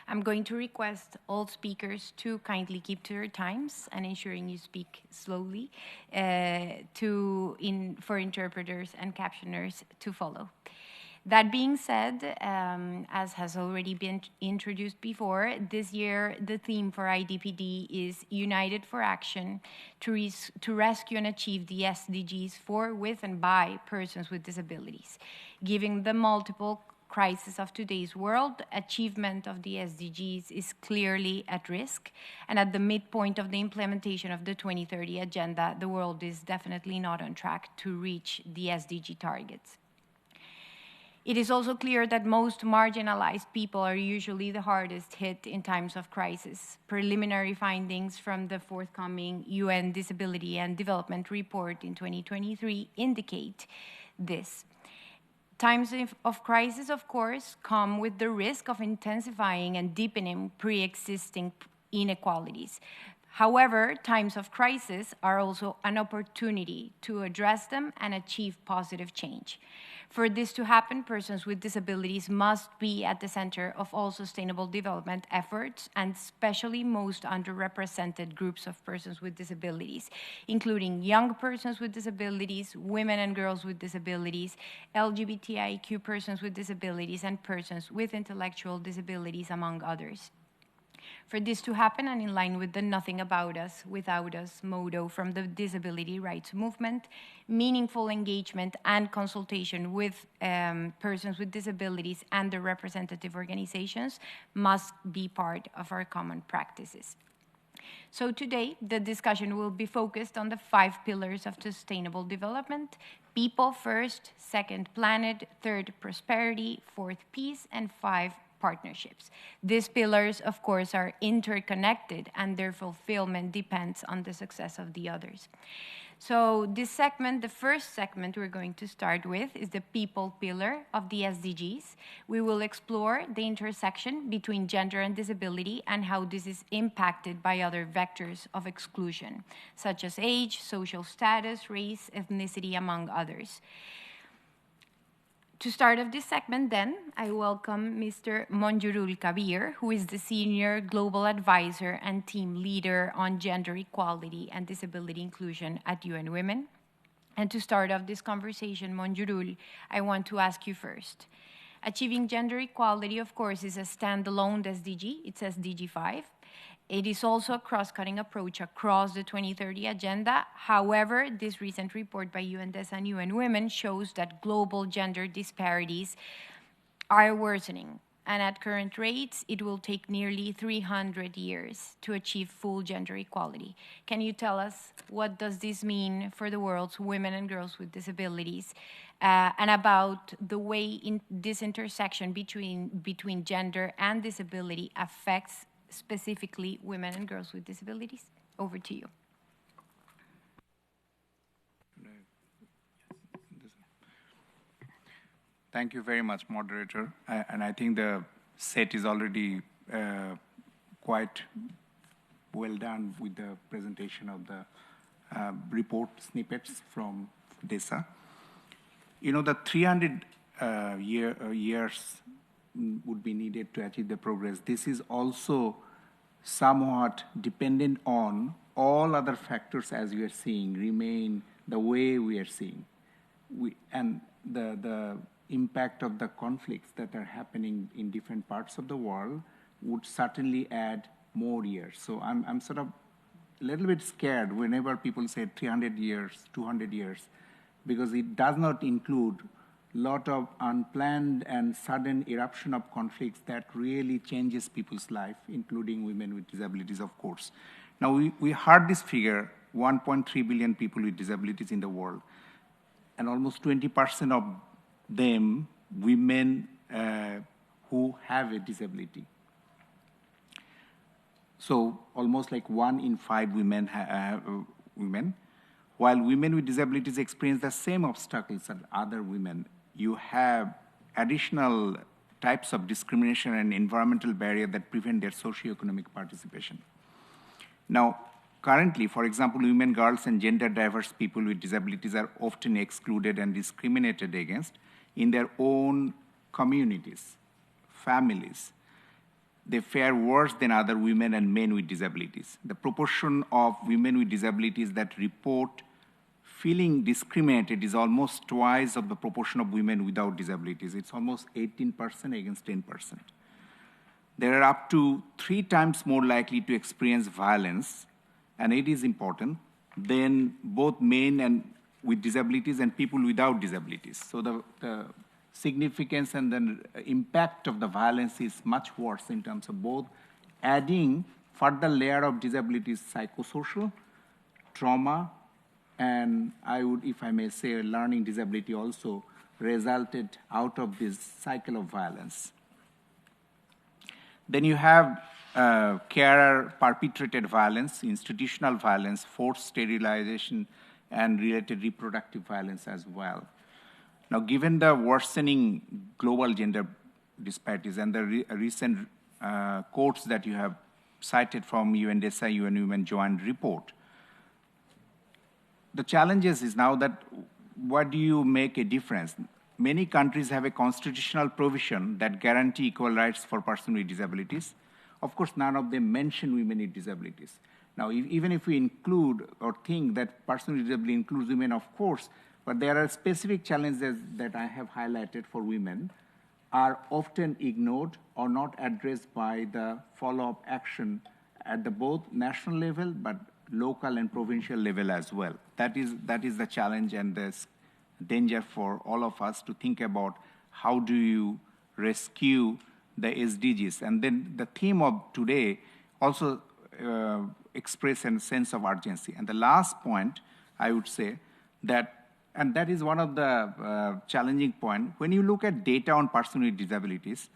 I'm going to request all speakers to kindly keep to their times and ensuring you speak slowly for interpreters and captioners to follow. That being said, as has already been introduced before, this year the theme for IDPD is United for Action to rescue and achieve the SDGs for, with, and by persons with disabilities, giving them multiple crisis of today's world, achievement of the SDGs is clearly at risk. And at the midpoint of the implementation of the 2030 Agenda, the world is definitely not on track to reach the SDG targets. It is also clear that most marginalized people are usually the hardest hit in times of crisis. Preliminary findings from the forthcoming UN Disability and Development Report in 2023 indicate this. Times of crisis, of course, come with the risk of intensifying and deepening pre-existing inequalities. However, times of crisis are also an opportunity to address them and achieve positive change. For this to happen, persons with disabilities must be at the center of all sustainable development efforts, and especially most underrepresented groups of persons with disabilities, including young persons with disabilities, women and girls with disabilities, LGBTIQ persons with disabilities, and persons with intellectual disabilities, among others. For this to happen, and in line with the Nothing About Us Without Us motto from the disability rights movement, meaningful engagement and consultation with persons with disabilities and their representative organizations must be part of our common practices. So today, the discussion will be focused on the 5 pillars of sustainable development: people first, second, planet, third, prosperity, fourth, peace, and 5, partnerships. These pillars, of course, are interconnected, and their fulfillment depends on the success of the others. So this segment, the first segment we're going to start with, is the people pillar of the SDGs. We will explore the intersection between gender and disability and how this is impacted by other vectors of exclusion, such as age, social status, race, ethnicity, among others. To start off this segment, then, I welcome Mr. Monjurul Kabir, who is the Senior Global Advisor and Team Leader on Gender Equality and Disability Inclusion at UN Women. And to start off this conversation, Monjurul, I want to ask you first. Achieving gender equality, of course, is a standalone SDG. It's SDG 5. It is also a cross-cutting approach across the 2030 Agenda. However, this recent report by UNDES and UN Women shows that global gender disparities are worsening. And at current rates, it will take nearly 300 years to achieve full gender equality. Can you tell us what does this mean for the world's women and girls with disabilities, and about the way this intersection between gender and disability affects specifically women and girls with disabilities? Over to you. Thank you very much, moderator. And I think the set is already quite well done with the presentation of the report snippets from DESA. You know, the 300 years would be needed to achieve the progress. This is also somewhat dependent on all other factors, as we are seeing, remain the way we are seeing. And the impact of the conflicts that are happening in different parts of the world would certainly add more years. So I'm sort of a little bit scared whenever people say 300 years, 200 years, because it does not include lot of unplanned and sudden eruption of conflicts that really changes people's life, including women with disabilities, of course. Now, we heard this figure, 1.3 billion people with disabilities in the world, and almost 20% of them women who have a disability. So almost like 1 in 5 women women. While women with disabilities experience the same obstacles as other women, you have additional types of discrimination and environmental barrier that prevent their socioeconomic participation. Now, currently, for example, women, girls, and gender diverse people with disabilities are often excluded and discriminated against in their own communities, families. They fare worse than other women and men with disabilities. The proportion of women with disabilities that report feeling discriminated is almost twice of the proportion of women without disabilities. It's almost 18% against 10%. They are up to 3 times more likely to experience violence, and it is important, than both men and with disabilities and people without disabilities. So the significance and the impact of the violence is much worse in terms of both adding further layer of disabilities, psychosocial, trauma, and I would, if I may say, learning disability also resulted out of this cycle of violence. Then you have carer perpetrated violence, institutional violence, forced sterilization, and related reproductive violence as well. Now, given the worsening global gender disparities and the recent quotes that you have cited from UNDESA, UN Women Joint Report, the challenges is now that what do you make a difference? Many countries have a constitutional provision that guarantee equal rights for persons with disabilities. Of course, none of them mention women with disabilities. Now, even if we include or think that persons with disability includes women, of course, but there are specific challenges that I have highlighted for women are often ignored or not addressed by the follow-up action at the both national level, but local and provincial level as well. That is the challenge and the danger for all of us to think about how do you rescue the SDGs. And then the theme of today also express a sense of urgency. And the last point, I would say that, and that is one of the challenging points, when you look at data on persons with disabilities,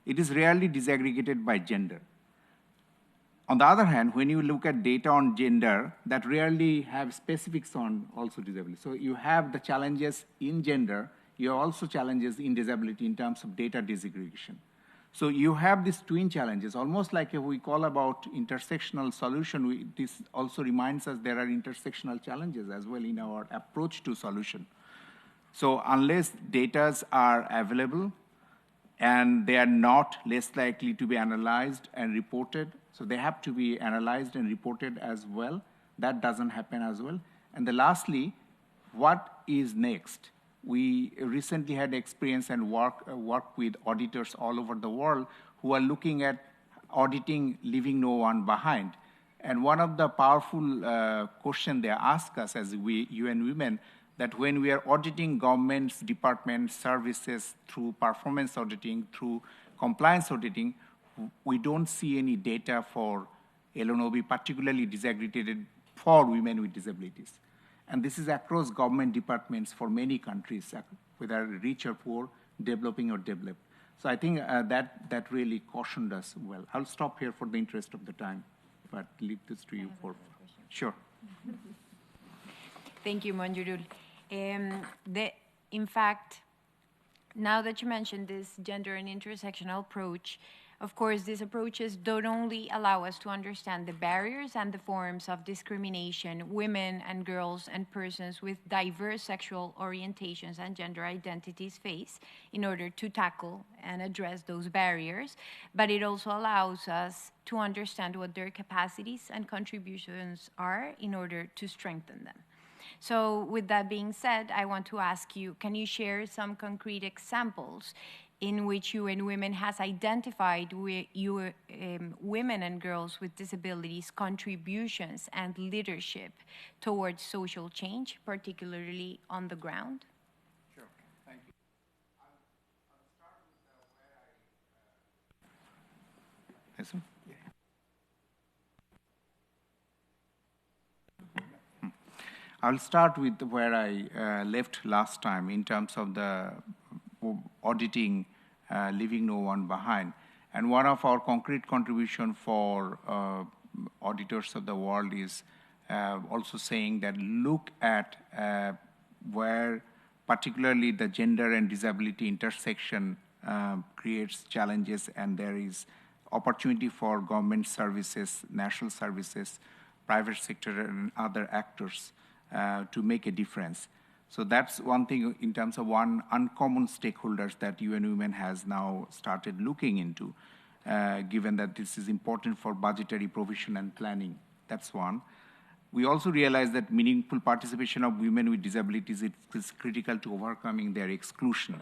it is rarely disaggregated by gender. On the other hand, when you look at data on gender, that rarely have specifics on also disability. So you have the challenges in gender, you have also challenges in disability in terms of data disaggregation. So you have these twin challenges, almost like if we call about intersectional solution, this also reminds us there are intersectional challenges as well in our approach to solution. So unless data are available and they are not less likely to be analyzed and reported, so they have to be analyzed and reported as well. That doesn't happen as well. And then lastly, what is next? We recently had experience and work with auditors all over the world who are looking at auditing, leaving no one behind. And one of the powerful questions they ask us as UN Women, that when we are auditing governments, departments, services through performance auditing, through compliance auditing, we don't see any data for LNOB, particularly disaggregated for women with disabilities. And this is across government departments for many countries, whether rich or poor, developing or developed. So I think that really cautioned us well. I'll stop here for the interest of the time, but leave this to you for. Sure. Thank you, Manjurul. In fact, now that you mentioned this gender and intersectional approach, of course, these approaches don't only allow us to understand the barriers and the forms of discrimination women and girls and persons with diverse sexual orientations and gender identities face in order to tackle and address those barriers, but it also allows us to understand what their capacities and contributions are in order to strengthen them. So with that being said, I want to ask you, can you share some concrete examples in which UN Women has identified women and girls with disabilities contributions and leadership towards social change, particularly on the ground? Sure, thank you. I'll start with where I... I'll start with where I left last time in terms of the auditing, leaving no one behind. And one of our concrete contribution for auditors of the world is also saying that look at where particularly the gender and disability intersection creates challenges, and there is opportunity for government services, national services, private sector and other actors to make a difference. So that's one thing in terms of one uncommon stakeholders that UN Women has now started looking into, given that this is important for budgetary provision and planning. That's one. We also realize that meaningful participation of women with disabilities is critical to overcoming their exclusion.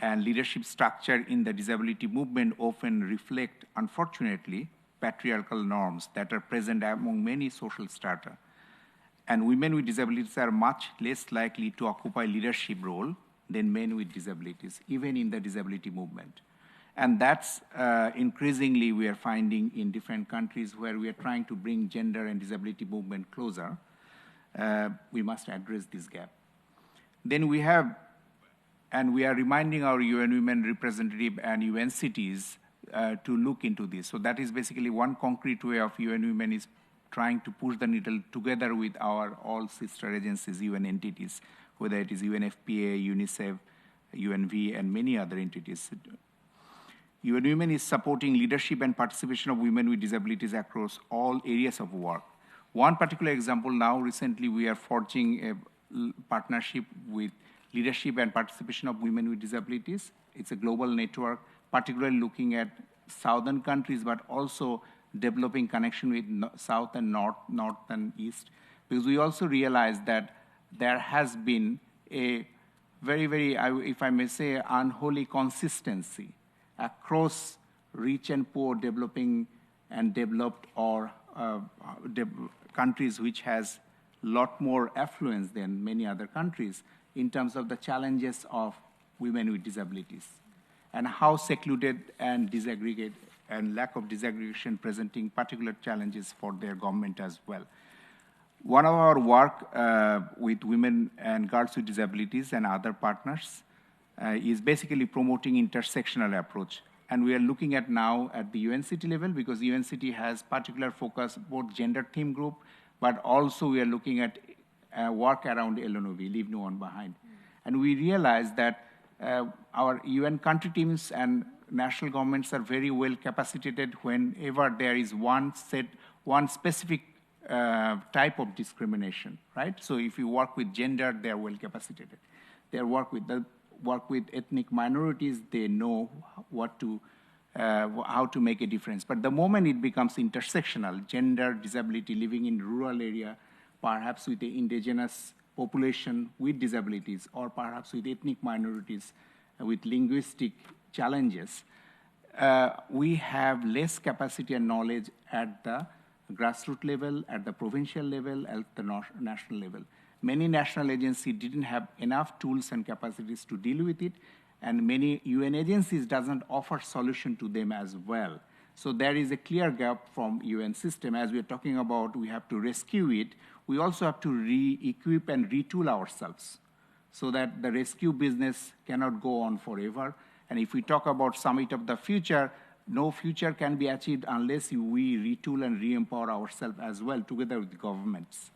And leadership structure in the disability movement often reflect, unfortunately, patriarchal norms that are present among many social strata. And women with disabilities are much less likely to occupy leadership role than men with disabilities, even in the disability movement. And that's increasingly we are finding in different countries where we are trying to bring gender and disability movement closer. We must address this gap. Then we have, and we are reminding our UN Women representative and UN cities to look into this. So that is basically one concrete way of UN Women is trying to push the needle together with our all sister agencies, UN entities, whether it is UNFPA, UNICEF, UNV, and many other entities. UN Women is supporting leadership and participation of women with disabilities across all areas of work. One particular example now, recently we are forging a partnership with leadership and participation of women with disabilities. It's a global network, particularly looking at southern countries, but also developing connection with south and north and east. Because we also realize that there has been a very, if I may say, unholy consistency across rich and poor, developing and developed or countries which has a lot more affluence than many other countries in terms of the challenges of women with disabilities and how secluded and disaggregated and lack of disaggregation presenting particular challenges for their government as well. One of our work with women and girls with disabilities and other partners is basically promoting intersectional approach. And we are looking at now at the UNCT level because UNCT has particular focus, both gender theme group, but also we are looking at work around LNOV, Leave No One Behind. And we realize that our UN country teams and national governments are very well capacitated whenever there is one specific type of discrimination, right? So if you work with gender, they are well capacitated. They work with ethnic minorities, they know how to make a difference. But the moment it becomes intersectional, gender, disability, living in rural area, perhaps with the indigenous population with disabilities, or perhaps with ethnic minorities with linguistic challenges, we have less capacity and knowledge at the grassroots level, at the provincial level, at the national level. Many national agencies didn't have enough tools and capacities to deal with it, and many UN agencies doesn't offer solution to them as well. So there is a clear gap from UN system. As we're talking about, we have to rescue it. We also have to re-equip and retool ourselves so that the rescue business cannot go on forever. And if we talk about summit of the future, no future can be achieved unless we retool and re-empower ourselves as well together with governments.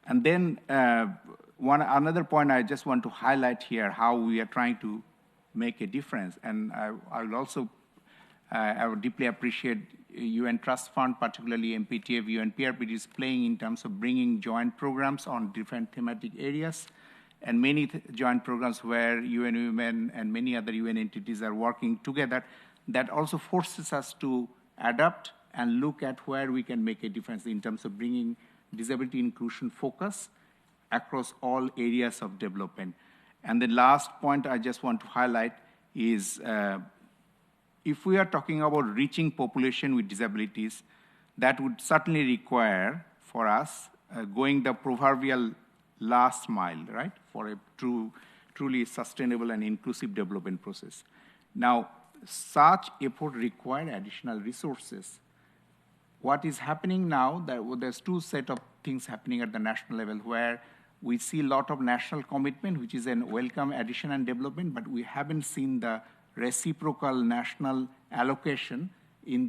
And then another point I just want to highlight here, how we are trying to make a difference. And I will also I would deeply appreciate UN Trust Fund, particularly MPTF, UNPRPD is playing in terms of bringing joint programs on different thematic areas, and many joint programs where UN Women and many other UN entities are working together. That also forces us to adapt and look at where we can make a difference in terms of bringing disability inclusion focus across all areas of development. And the last point I just want to highlight is if we are talking about reaching population with disabilities, that would certainly require for us going the proverbial last mile, right, for a truly sustainable and inclusive development process. Now, such effort require additional resources. What is happening now, there's two set of things happening at the national level where we see a lot of national commitment, which is a welcome addition and development, but we haven't seen the reciprocal national allocation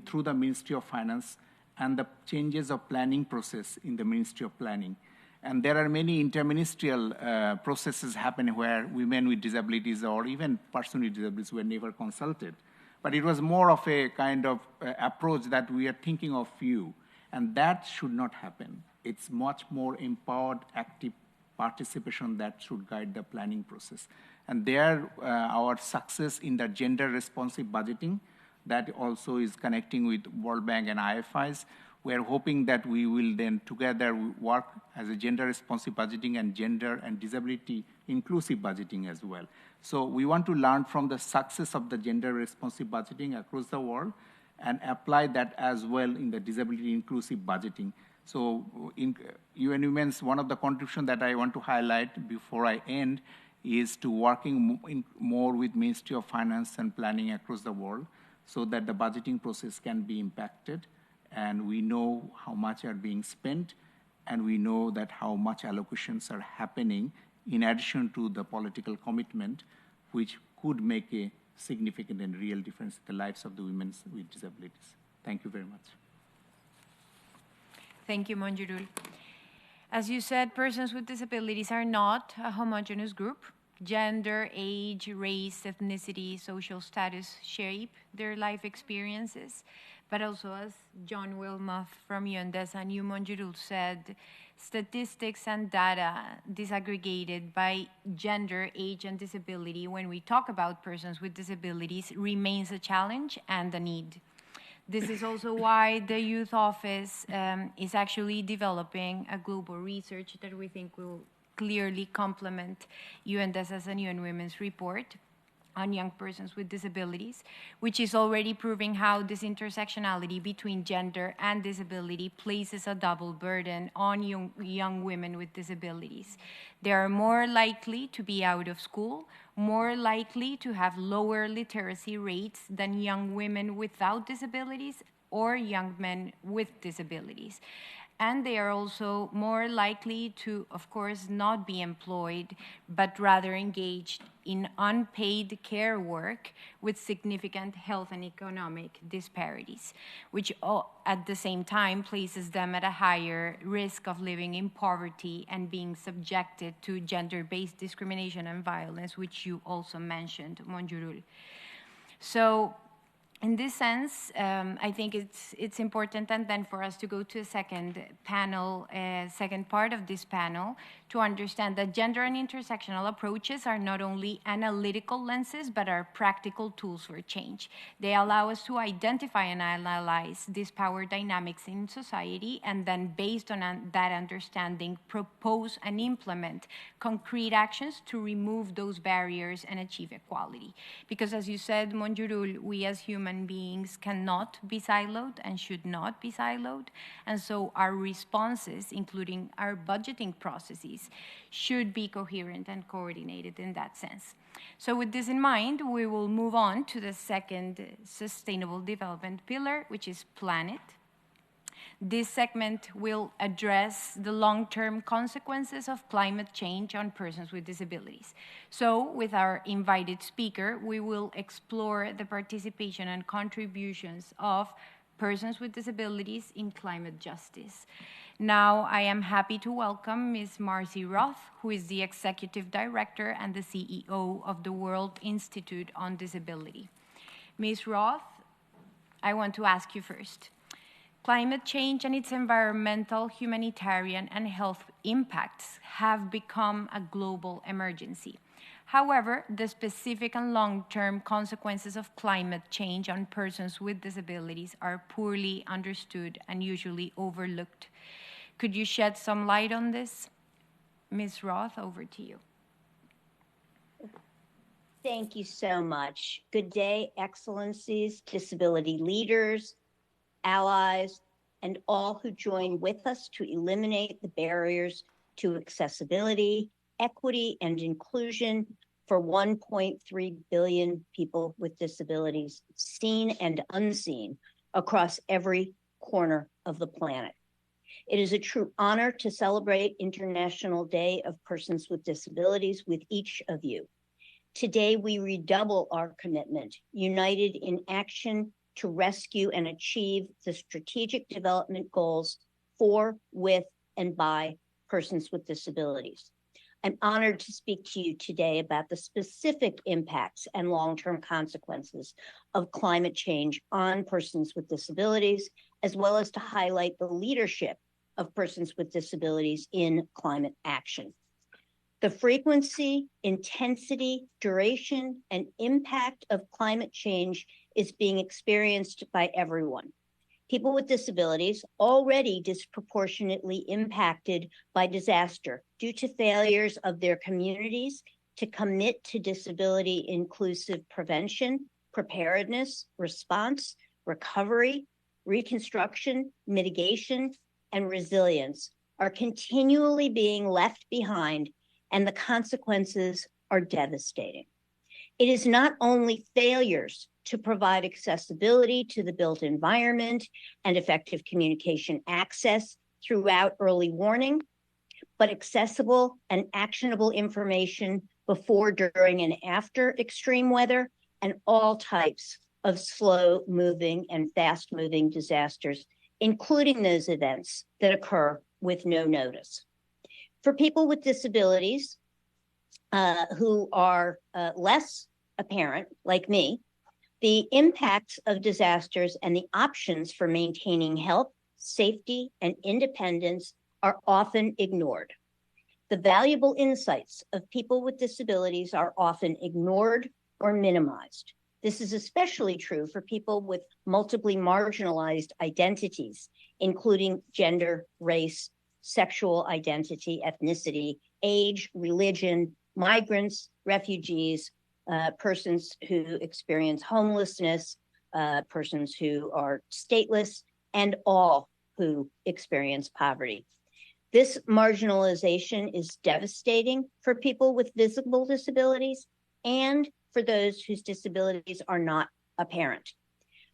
through the Ministry of Finance and the changes of planning process in the Ministry of Planning. And there are many interministerial processes happening where women with disabilities or even persons with disabilities were never consulted. But it was more of a kind of approach that we are thinking of you, and that should not happen. It's much more empowered, active participation that should guide the planning process. And there, our success in the gender-responsive budgeting, that also is connecting with World Bank and IFIs. We're hoping that we will then together work as a gender-responsive budgeting and gender and disability-inclusive budgeting as well. So we want to learn from the success of the gender-responsive budgeting across the world and apply that as well in the disability-inclusive budgeting. So in UN Women's, one of the contributions that I want to highlight before I end is to working more with Ministry of Finance and Planning across the world so that the budgeting process can be impacted, and we know how much are being spent, and we know that how much allocations are happening in addition to the political commitment, which could make a significant and real difference in the lives of the women with disabilities. Thank you very much. Thank you, Monjurul. As you said, persons with disabilities are not a homogeneous group. Gender, age, race, ethnicity, social status shape their life experiences. But also, as John Wilmoth from UNDES and you, Monjurul, said, statistics and data disaggregated by gender, age, and disability when we talk about persons with disabilities remains a challenge and a need. This is also why the Youth Office is actually developing a global research that we think will clearly complement UNDES's and UN Women's report on young persons with disabilities, which is already proving how this intersectionality between gender and disability places a double burden on young women with disabilities. They are more likely to be out of school, more likely to have lower literacy rates than young women without disabilities or young men with disabilities. And they are also more likely to, of course, not be employed, but rather engaged in unpaid care work with significant health and economic disparities, which at the same time places them at a higher risk of living in poverty and being subjected to gender-based discrimination and violence, which you also mentioned, Monjurul. So, in this sense, I think it's important, and then for us to go to a second panel, second part of this panel, to understand that gender and intersectional approaches are not only analytical lenses, but are practical tools for change. They allow us to identify and analyze these power dynamics in society, and then based on that understanding, propose and implement concrete actions to remove those barriers and achieve equality. Because as you said, Monjurul, we as human beings cannot be siloed and should not be siloed. And so our responses, including our budgeting processes, should be coherent and coordinated in that sense. So with this in mind, we will move on to the second sustainable development pillar, which is planet. This segment will address the long-term consequences of climate change on persons with disabilities. So, with our invited speaker, we will explore the participation and contributions of persons with disabilities in climate justice. Now, I am happy to welcome Ms. Marcy Roth, who is the Executive Director and the CEO of the World Institute on Disability. Ms. Roth, I want to ask you first. Climate change and its environmental, humanitarian, and health impacts have become a global emergency. However, the specific and long-term consequences of climate change on persons with disabilities are poorly understood and usually overlooked. Could you shed some light on this? Ms. Roth, over to you. Thank you so much. Good day, Excellencies, disability leaders, allies, and all who join with us to eliminate the barriers to accessibility, equity, and inclusion for 1.3 billion people with disabilities, seen and unseen, across every corner of the planet. It is a true honor to celebrate International Day of Persons with Disabilities with each of you. Today, we redouble our commitment, united in action to rescue and achieve the strategic development goals for, with, and by persons with disabilities. I'm honored to speak to you today about the specific impacts and long-term consequences of climate change on persons with disabilities, as well as to highlight the leadership of persons with disabilities in climate action. The frequency, intensity, duration, and impact of climate change is being experienced by everyone. People with disabilities already disproportionately impacted by disaster due to failures of their communities to commit to disability inclusive prevention, preparedness, response, recovery, reconstruction, mitigation, and resilience are continually being left behind, and the consequences are devastating. It is not only failures to provide accessibility to the built environment and effective communication access throughout early warning, but accessible and actionable information before, during, and after extreme weather and all types of slow-moving and fast-moving disasters, including those events that occur with no notice. For people with disabilities who are less apparent, like me, the impacts of disasters and the options for maintaining health, safety, and independence are often ignored. The valuable insights of people with disabilities are often ignored or minimized. This is especially true for people with multiply marginalized identities, including gender, race, sexual identity, ethnicity, age, religion, migrants, refugees, persons who experience homelessness, persons who are stateless, and all who experience poverty. This marginalization is devastating for people with visible disabilities and for those whose disabilities are not apparent.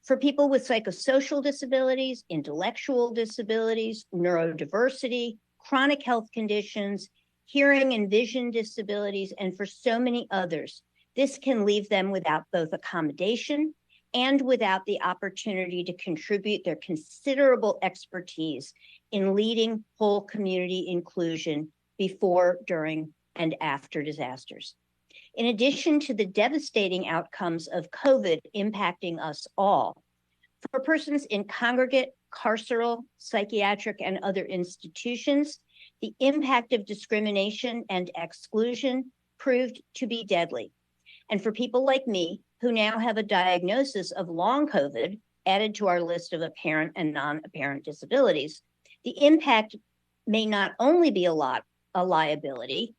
For people with psychosocial disabilities, intellectual disabilities, neurodiversity, chronic health conditions, hearing and vision disabilities, and for so many others, this can leave them without both accommodation and without the opportunity to contribute their considerable expertise in leading whole community inclusion before, during, and after disasters. In addition to the devastating outcomes of COVID impacting us all, for persons in congregate, carceral, psychiatric, and other institutions, the impact of discrimination and exclusion proved to be deadly. And for people like me, who now have a diagnosis of long COVID added to our list of apparent and non-apparent disabilities, the impact may not only be a liability.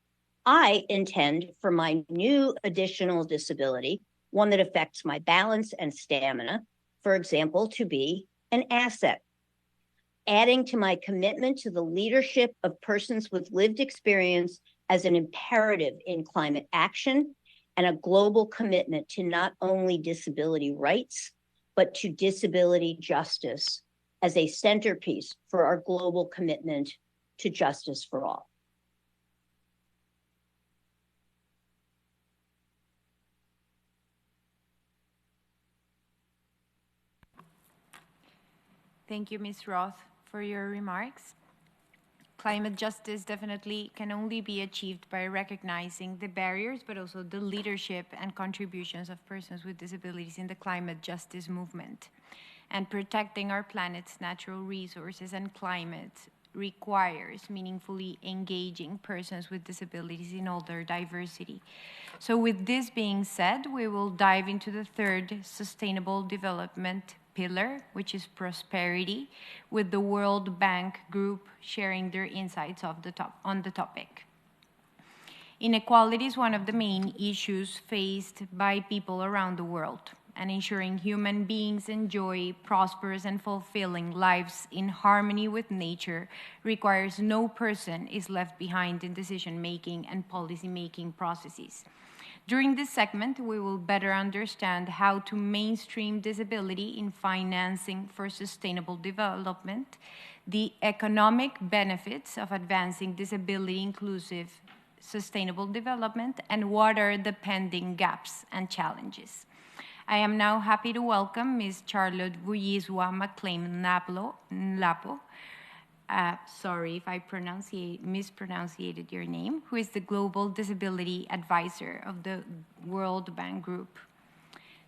I intend for my new additional disability, one that affects my balance and stamina, for example, to be an asset, adding to my commitment to the leadership of persons with lived experience as an imperative in climate action and a global commitment to not only disability rights, but to disability justice as a centerpiece for our global commitment to justice for all. Thank you, Ms. Roth, for your remarks. Climate justice definitely can only be achieved by recognizing the barriers, but also the leadership and contributions of persons with disabilities in the climate justice movement. And protecting our planet's natural resources and climate requires meaningfully engaging persons with disabilities in all their diversity. So with this being said, we will dive into the third sustainable development pillar, which is prosperity, with the World Bank Group sharing their insights on the topic. Inequality is one of the main issues faced by people around the world, and ensuring human beings enjoy prosperous and fulfilling lives in harmony with nature requires no person is left behind in decision-making and policy-making processes. During this segment, we will better understand how to mainstream disability in financing for sustainable development, the economic benefits of advancing disability-inclusive sustainable development, and what are the pending gaps and challenges. I am now happy to welcome Ms. Charlotte Vuyiswa McLean-Lapo, sorry if I mispronounced your name, who is the Global Disability Advisor of the World Bank Group.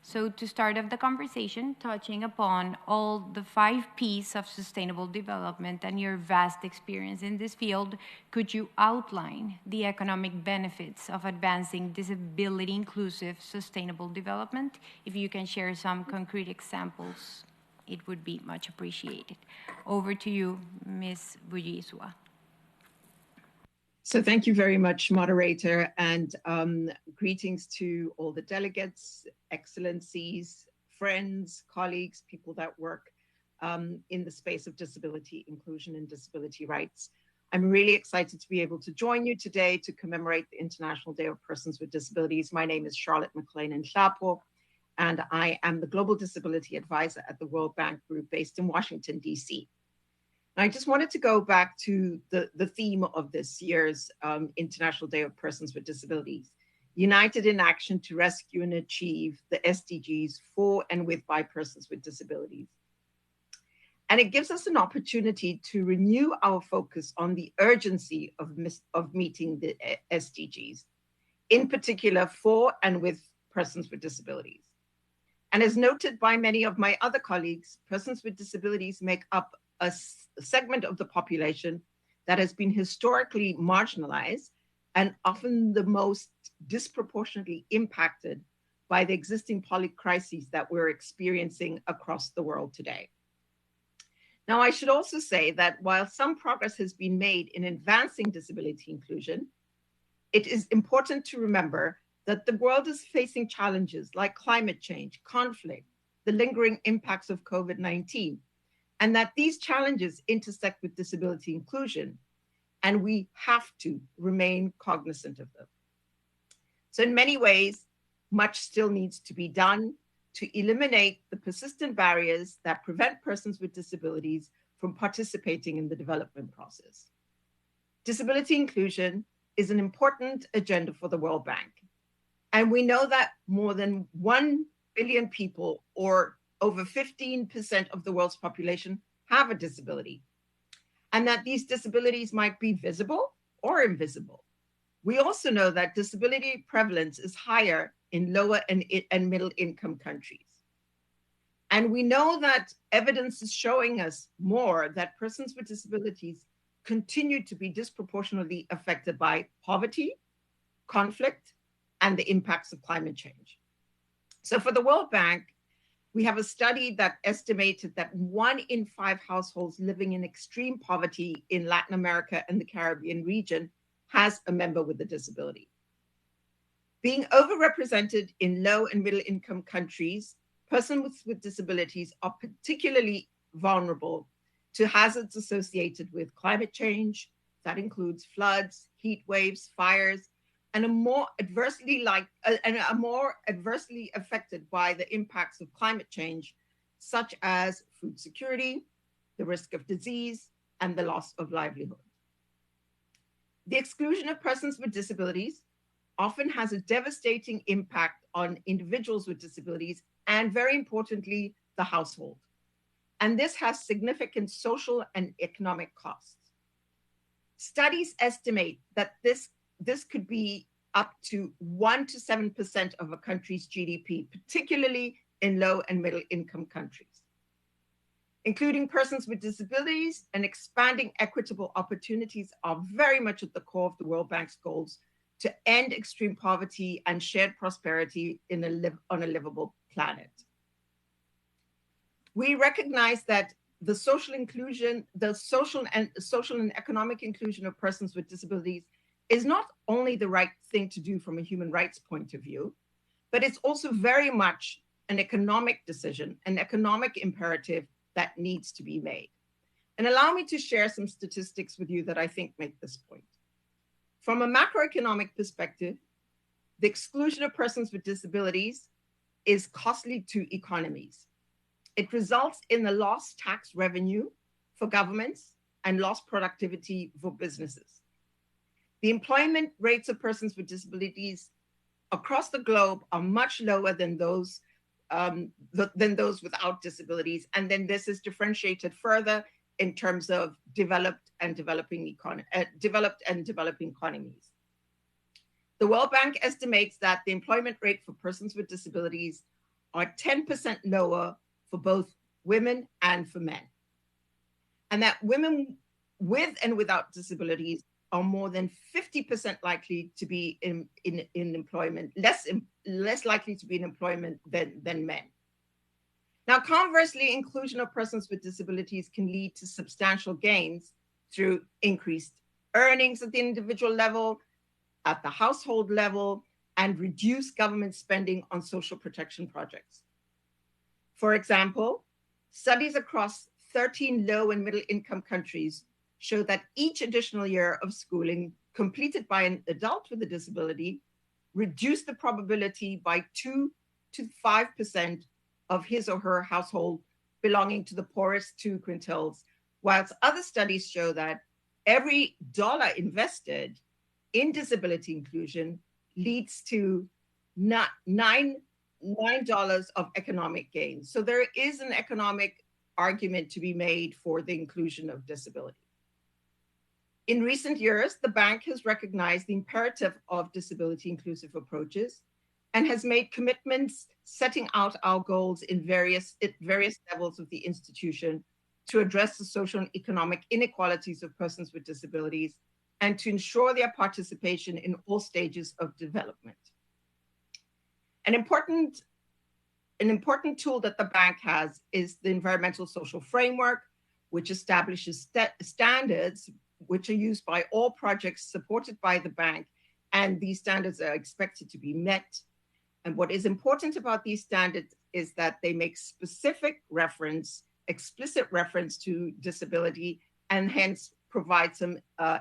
So to start off the conversation, touching upon all the 5 Ps of sustainable development and your vast experience in this field, could you outline the economic benefits of advancing disability-inclusive sustainable development? If you can share some concrete examples, it would be much appreciated. Over to you, Ms. Vuyiswa. So thank you very much, moderator, and greetings to all the delegates, excellencies, friends, colleagues, people that work in the space of disability inclusion and disability rights. I'm really excited to be able to join you today to commemorate the International Day of Persons with Disabilities. My name is Charlotte McLean-Nshapo, and I am the Global Disability Advisor at the World Bank Group based in Washington, D.C. I just wanted to go back to the theme of this year's International Day of Persons with Disabilities, United in Action to Rescue and Achieve the SDGs for and with by persons with disabilities. And it gives us an opportunity to renew our focus on the urgency of meeting the SDGs, in particular for and with persons with disabilities. And as noted by many of my other colleagues, persons with disabilities make up a segment of the population that has been historically marginalized and often the most disproportionately impacted by the existing public crises that we're experiencing across the world today. Now, I should also say that while some progress has been made in advancing disability inclusion, it is important to remember that the world is facing challenges like climate change, conflict, the lingering impacts of COVID-19, and that these challenges intersect with disability inclusion, and we have to remain cognizant of them. So in many ways, much still needs to be done to eliminate the persistent barriers that prevent persons with disabilities from participating in the development process. Disability inclusion is an important agenda for the World Bank. And we know that more than 1 billion people, or over 15% of the world's population, have a disability, and that these disabilities might be visible or invisible. We also know that disability prevalence is higher in lower and middle income countries. And we know that evidence is showing us more that persons with disabilities continue to be disproportionately affected by poverty, conflict, and the impacts of climate change. So for the World Bank, we have a study that estimated that 1 in 5 households living in extreme poverty in Latin America and the Caribbean region has a member with a disability. Being overrepresented in low and middle income countries, persons with disabilities are particularly vulnerable to hazards associated with climate change. That includes floods, heat waves, fires, and are more adversely affected by the impacts of climate change, such as food security, the risk of disease, and the loss of livelihood. The exclusion of persons with disabilities often has a devastating impact on individuals with disabilities and, very importantly, the household. And this has significant social and economic costs. Studies estimate that this could be up to 1 to 7% of a country's GDP, particularly in low and middle income countries. Including persons with disabilities and expanding equitable opportunities are very much at the core of the World Bank's goals to end extreme poverty and shared prosperity on a livable planet. We recognize that the social and economic inclusion of persons with disabilities is not only the right thing to do from a human rights point of view, but it's also very much an economic decision, an economic imperative that needs to be made. And allow me to share some statistics with you that I think make this point. From a macroeconomic perspective, the exclusion of persons with disabilities is costly to economies. It results in the lost tax revenue for governments and lost productivity for businesses. The employment rates of persons with disabilities across the globe are much lower than those without disabilities. And then this is differentiated further in terms of developed and developing economies. The World Bank estimates that the employment rate for persons with disabilities are 10% lower for both women and for men. And that women with and without disabilities are more than 50% likely to be in employment, less likely to be in employment than men. Now, conversely, inclusion of persons with disabilities can lead to substantial gains through increased earnings at the individual level, at the household level, and reduced government spending on social protection projects. For example, studies across 13 low and middle income countries show that each additional year of schooling completed by an adult with a disability reduced the probability by 2 to 5% of his or her household belonging to the poorest 2 quintiles, whilst other studies show that every dollar invested in disability inclusion leads to $9 of economic gain. So there is an economic argument to be made for the inclusion of disability. In recent years, the bank has recognized the imperative of disability inclusive approaches and has made commitments setting out our goals at various levels of the institution to address the social and economic inequalities of persons with disabilities and to ensure their participation in all stages of development. An important tool that the bank has is the environmental social framework, which establishes standards which are used by all projects supported by the bank, and these standards are expected to be met. And what is important about these standards is that they make explicit reference to disability, and hence provide some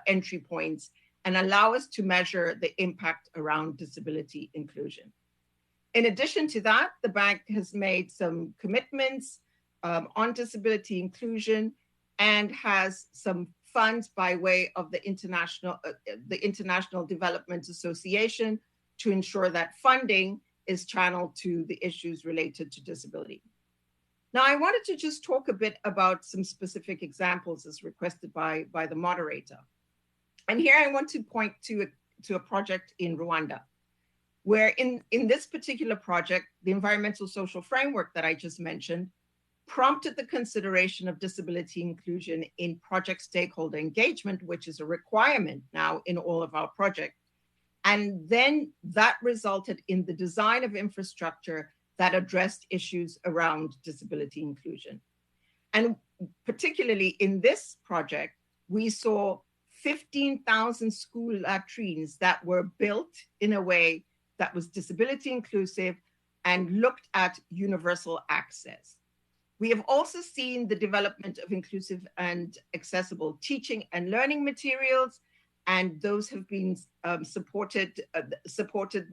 entry points and allow us to measure the impact around disability inclusion. In addition to that, the bank has made some commitments on disability inclusion and has some funds by way of the International Development Association to ensure that funding is channeled to the issues related to disability. Now, I wanted to just talk a bit about some specific examples as requested by the moderator. And here I want to point to a project in Rwanda, where in this particular project, the environmental social framework that I just mentioned prompted the consideration of disability inclusion in project stakeholder engagement, which is a requirement now in all of our projects. And then that resulted in the design of infrastructure that addressed issues around disability inclusion. And particularly in this project, we saw 15,000 school latrines that were built in a way that was disability inclusive and looked at universal access. We have also seen the development of inclusive and accessible teaching and learning materials, and those have been supported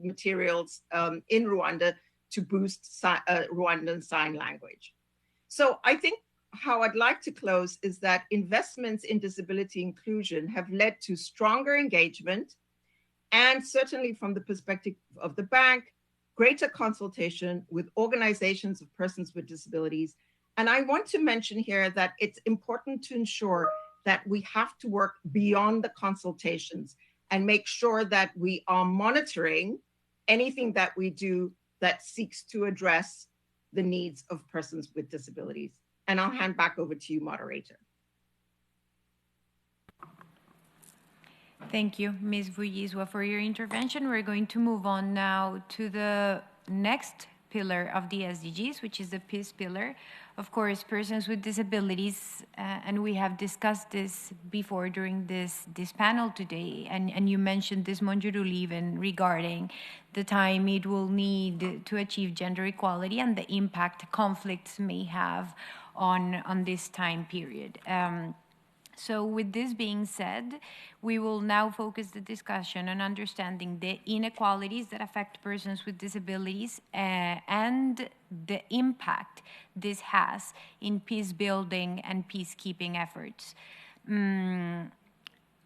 materials in Rwanda to boost Rwandan Sign Language. So I think how I'd like to close is that investments in disability inclusion have led to stronger engagement, and certainly from the perspective of the bank, greater consultation with organizations of persons with disabilities. And I want to mention here that it's important to ensure that we have to work beyond the consultations and make sure that we are monitoring anything that we do that seeks to address the needs of persons with disabilities. And I'll hand back over to you, moderator. Thank you, Ms. Vuyizwa, for your intervention. We're going to move on now to the next pillar of the SDGs, which is the peace pillar. Of course, persons with disabilities, and we have discussed this before during this panel today, and you mentioned this, Monjuru, even regarding the time it will need to achieve gender equality and the impact conflicts may have on this time period. So with this being said, we will now focus the discussion on understanding the inequalities that affect persons with disabilities and the impact this has in peace building and peacekeeping efforts.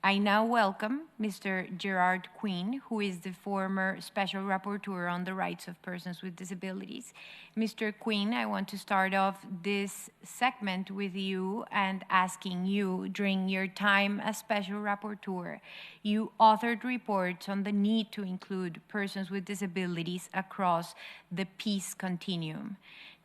I now welcome Mr. Gerard Quinn, who is the former Special Rapporteur on the Rights of Persons with Disabilities. Mr. Quinn, I want to start off this segment with you and asking you, during your time as Special Rapporteur, you authored reports on the need to include persons with disabilities across the peace continuum.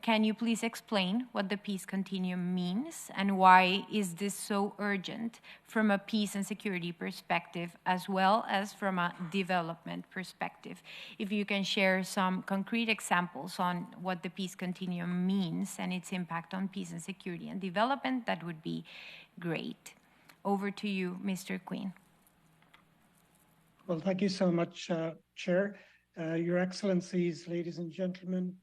Can you please explain what the peace continuum means and why is this so urgent from a peace and security perspective as well as from a development perspective? If you can share some concrete examples on what the peace continuum means and its impact on peace and security and development, that would be great. Over to you, Mr. Quinn. Well, thank you so much, Chair. Your Excellencies, ladies and gentlemen,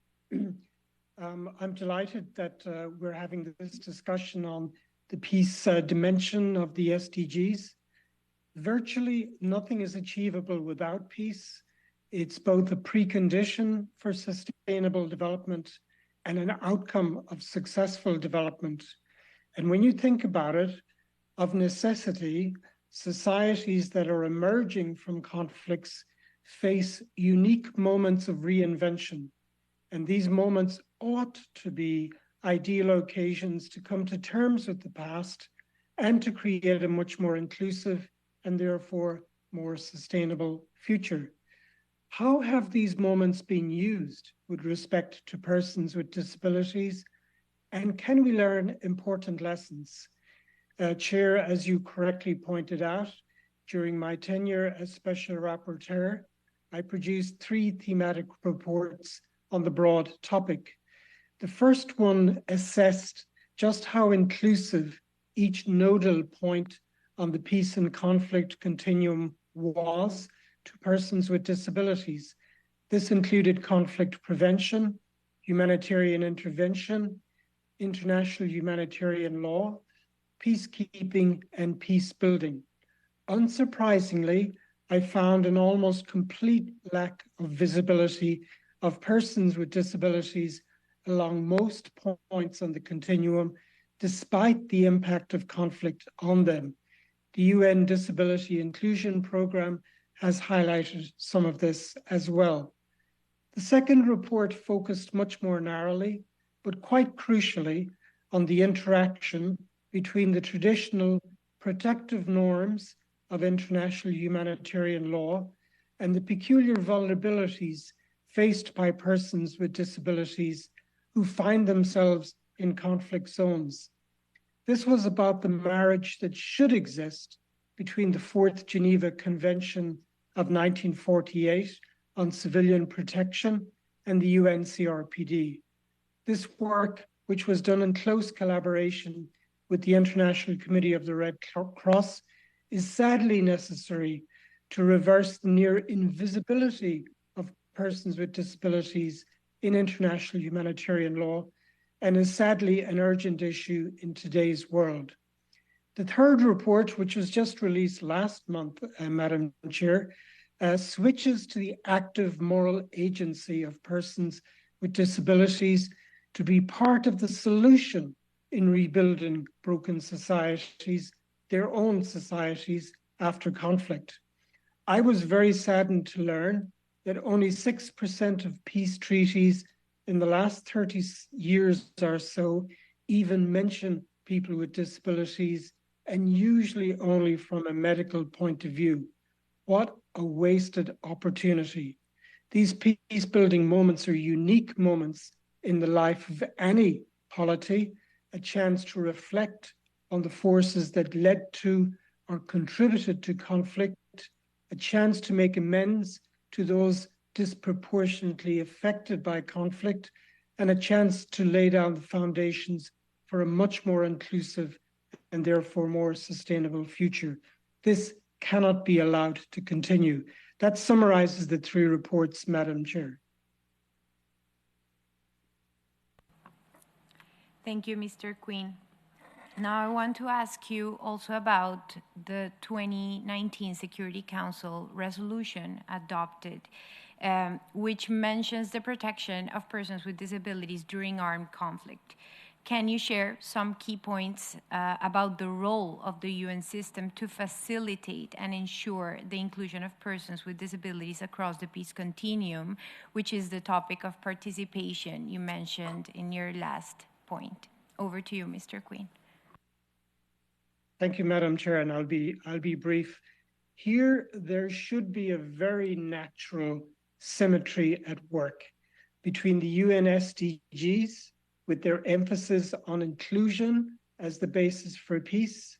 I'm delighted that we're having this discussion on the peace dimension of the SDGs. Virtually nothing is achievable without peace. It's both a precondition for sustainable development and an outcome of successful development. And when you think about it, of necessity, societies that are emerging from conflicts face unique moments of reinvention. And these moments ought to be ideal occasions to come to terms with the past and to create a much more inclusive and therefore more sustainable future. How have these moments been used with respect to persons with disabilities? And can we learn important lessons? Chair, as you correctly pointed out, during my tenure as Special Rapporteur, I produced 3 thematic reports on the broad topic. The first one assessed just how inclusive each nodal point on the peace and conflict continuum was to persons with disabilities. This included conflict prevention, humanitarian intervention, international humanitarian law, peacekeeping, and peace building. Unsurprisingly, I found an almost complete lack of visibility of persons with disabilities along most points on the continuum, despite the impact of conflict on them. The UN Disability Inclusion Programme has highlighted some of this as well. The second report focused much more narrowly, but quite crucially, on the interaction between the traditional protective norms of international humanitarian law and the peculiar vulnerabilities faced by persons with disabilities who find themselves in conflict zones. This was about the marriage that should exist between the Fourth Geneva Convention of 1948 on civilian protection and the UN CRPD. This work, which was done in close collaboration with the International Committee of the Red Cross, is sadly necessary to reverse the near invisibility of persons with disabilities in international humanitarian law, and is sadly an urgent issue in today's world. The third report, which was just released last month, Madam Chair, switches to the active moral agency of persons with disabilities to be part of the solution in rebuilding broken societies, their own societies after conflict. I was very saddened to learn that only 6% of peace treaties in the last 30 years or so even mention people with disabilities, and usually only from a medical point of view. What a wasted opportunity. These peace-building moments are unique moments in the life of any polity, a chance to reflect on the forces that led to or contributed to conflict, a chance to make amends to those disproportionately affected by conflict, and a chance to lay down the foundations for a much more inclusive and therefore more sustainable future. This cannot be allowed to continue. That summarizes the 3 reports, Madam Chair. Thank you, Mr. Quinn. Now I want to ask you also about the 2019 Security Council resolution adopted, which mentions the protection of persons with disabilities during armed conflict. Can you share some key points about the role of the UN system to facilitate and ensure the inclusion of persons with disabilities across the peace continuum, which is the topic of participation you mentioned in your last point? Over to you, Mr. Quinn. Thank you, Madam Chair, and I'll be brief. Here, there should be a very natural symmetry at work between the UN SDGs, with their emphasis on inclusion as the basis for peace,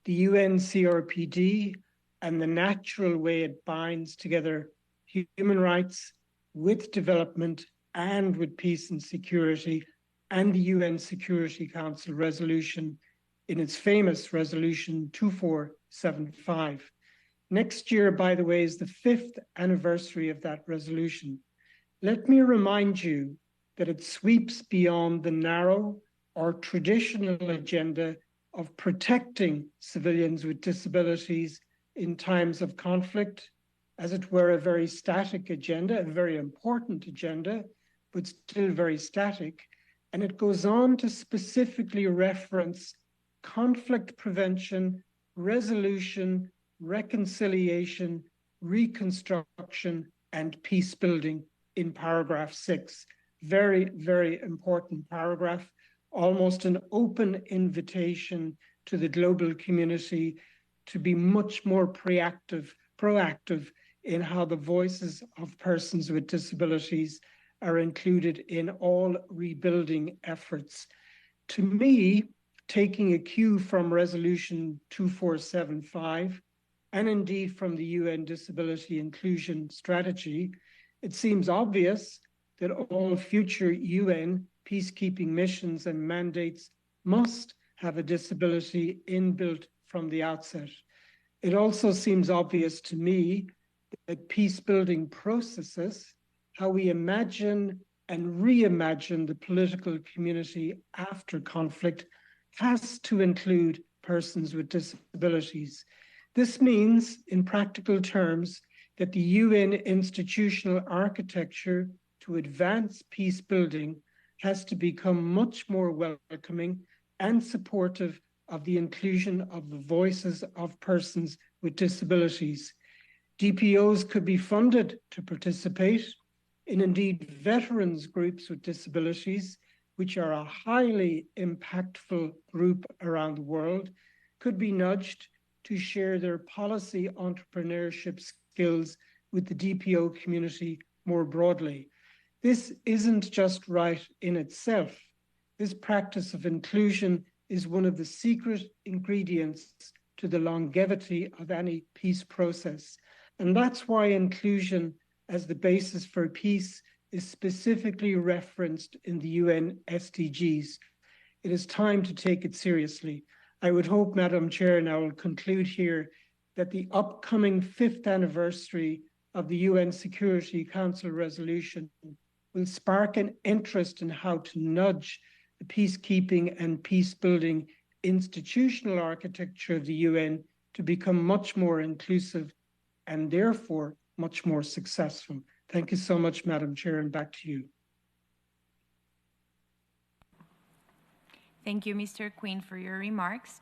the UN CRPD, and the natural way it binds together human rights with development and with peace and security, and the UN Security Council resolution in its famous resolution 2475. Next year, by the way, is the 5th anniversary of that resolution. Let me remind you that it sweeps beyond the narrow or traditional agenda of protecting civilians with disabilities in times of conflict, as it were a very static agenda, a very important agenda, but still very static. And it goes on to specifically reference conflict prevention, resolution, reconciliation, reconstruction, and peace building in paragraph 6. Very, very important paragraph, almost an open invitation to the global community to be much more proactive in how the voices of persons with disabilities are included in all rebuilding efforts. To me, taking a cue from Resolution 2475, and indeed from the UN Disability Inclusion Strategy, it seems obvious that all future UN peacekeeping missions and mandates must have a disability inbuilt from the outset. It also seems obvious to me that peace-building processes, how we imagine and reimagine the political community after conflict, has to include persons with disabilities. This means, in practical terms, that the UN institutional architecture to advance peace building has to become much more welcoming and supportive of the inclusion of the voices of persons with disabilities. DPOs could be funded to participate, and indeed veterans groups with disabilities, which are a highly impactful group around the world, could be nudged to share their policy entrepreneurship skills with the DPO community more broadly. This isn't just right in itself. This practice of inclusion is one of the secret ingredients to the longevity of any peace process. And that's why inclusion as the basis for peace is specifically referenced in the UN SDGs. It is time to take it seriously. I would hope, Madam Chair, and I will conclude here, that the upcoming 5th anniversary of the UN Security Council resolution will spark an interest in how to nudge the peacekeeping and peace-building institutional architecture of the UN to become much more inclusive and therefore much more successful. Thank you so much, Madam Chair, and back to you. Thank you, Mr. Quinn, for your remarks.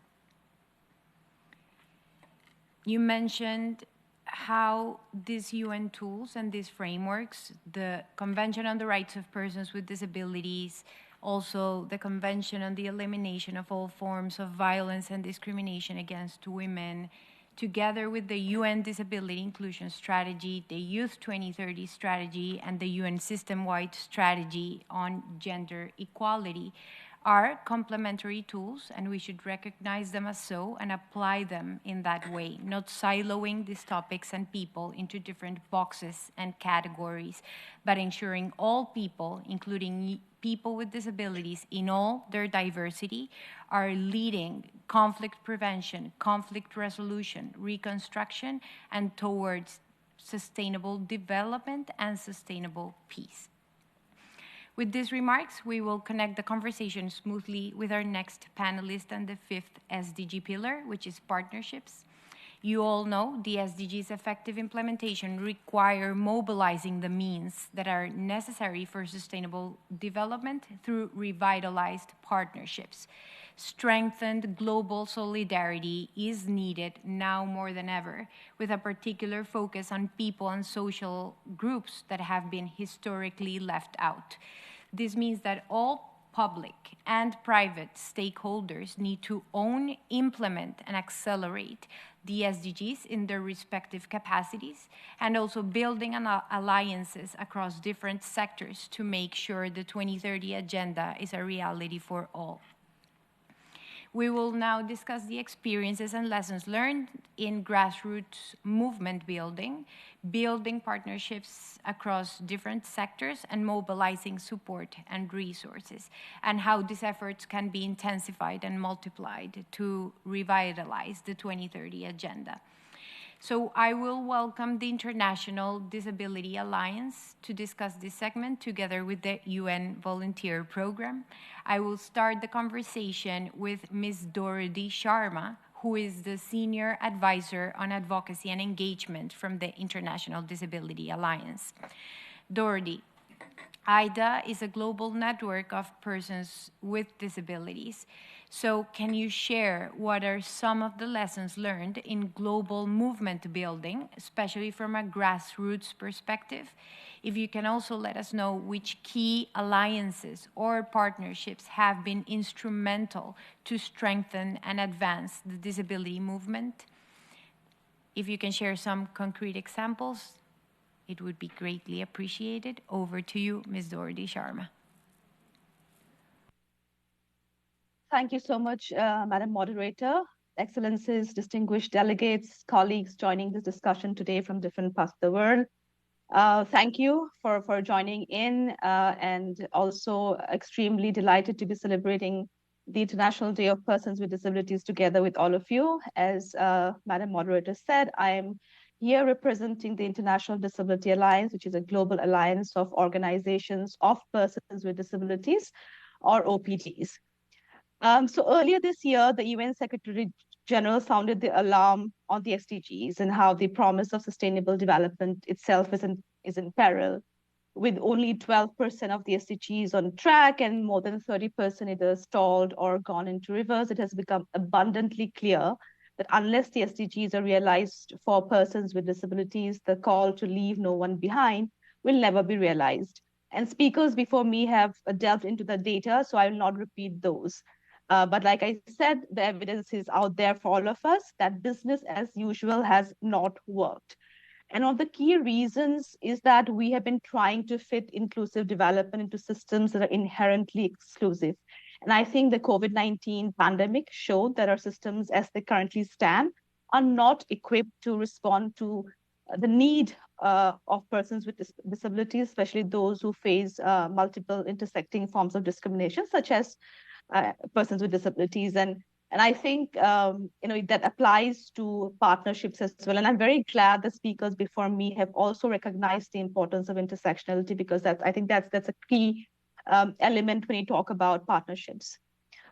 You mentioned how these UN tools and these frameworks, the Convention on the Rights of Persons with Disabilities, also the Convention on the Elimination of All Forms of Violence and Discrimination Against Women, together with the UN Disability Inclusion Strategy, the Youth 2030 Strategy, and the UN System-Wide Strategy on Gender Equality, are complementary tools, and we should recognize them as so and apply them in that way, not siloing these topics and people into different boxes and categories, but ensuring all people, including people with disabilities in all their diversity, are leading conflict prevention, conflict resolution, reconstruction, and towards sustainable development and sustainable peace. With these remarks, we will connect the conversation smoothly with our next panelist and the 5th SDG pillar, which is partnerships. You all know the SDGs' effective implementation require mobilizing the means that are necessary for sustainable development through revitalized partnerships. Strengthened global solidarity is needed now more than ever, with a particular focus on people and social groups that have been historically left out. This means that all public and private stakeholders need to own, implement, and accelerate the SDGs in their respective capacities, and also building alliances across different sectors to make sure the 2030 agenda is a reality for all. We will now discuss the experiences and lessons learned in grassroots movement building, building partnerships across different sectors, and mobilizing support and resources, and how these efforts can be intensified and multiplied to revitalize the 2030 agenda. So I will welcome the International Disability Alliance to discuss this segment together with the UN Volunteer Program. I will start the conversation with Ms. Dorothy Sharma, who is the Senior Advisor on Advocacy and Engagement from the International Disability Alliance. Dorothy, IDA is a global network of persons with disabilities. So can you share what are some of the lessons learned in global movement building, especially from a grassroots perspective? If you can also let us know which key alliances or partnerships have been instrumental to strengthen and advance the disability movement. If you can share some concrete examples, it would be greatly appreciated. Over to you, Ms. Dorothy Sharma. Thank you so much, Madam Moderator, Excellencies, distinguished delegates, colleagues joining this discussion today from different parts of the world. Thank you for joining in, and also extremely delighted to be celebrating the International Day of Persons with Disabilities together with all of you. As Madam Moderator said, I am here representing the International Disability Alliance, which is a global alliance of organizations of persons with disabilities, or OPDs. So earlier this year, the UN Secretary General sounded the alarm on the SDGs and how the promise of sustainable development itself is in peril, with only 12% of the SDGs on track and more than 30% either stalled or gone into reverse. It has become abundantly clear that unless the SDGs are realized for persons with disabilities, the call to leave no one behind will never be realized. And speakers before me have delved into the data, so I will not repeat those. But like I said, the evidence is out there for all of us that business as usual has not worked. And one of the key reasons is that we have been trying to fit inclusive development into systems that are inherently exclusive. And I think the COVID-19 pandemic showed that our systems as they currently stand are not equipped to respond to the need of persons with disabilities, especially those who face multiple intersecting forms of discrimination, such as persons with disabilities. And I think that applies to partnerships as well. And I'm very glad the speakers before me have also recognized the importance of intersectionality, because I think that's a key element when you talk about partnerships.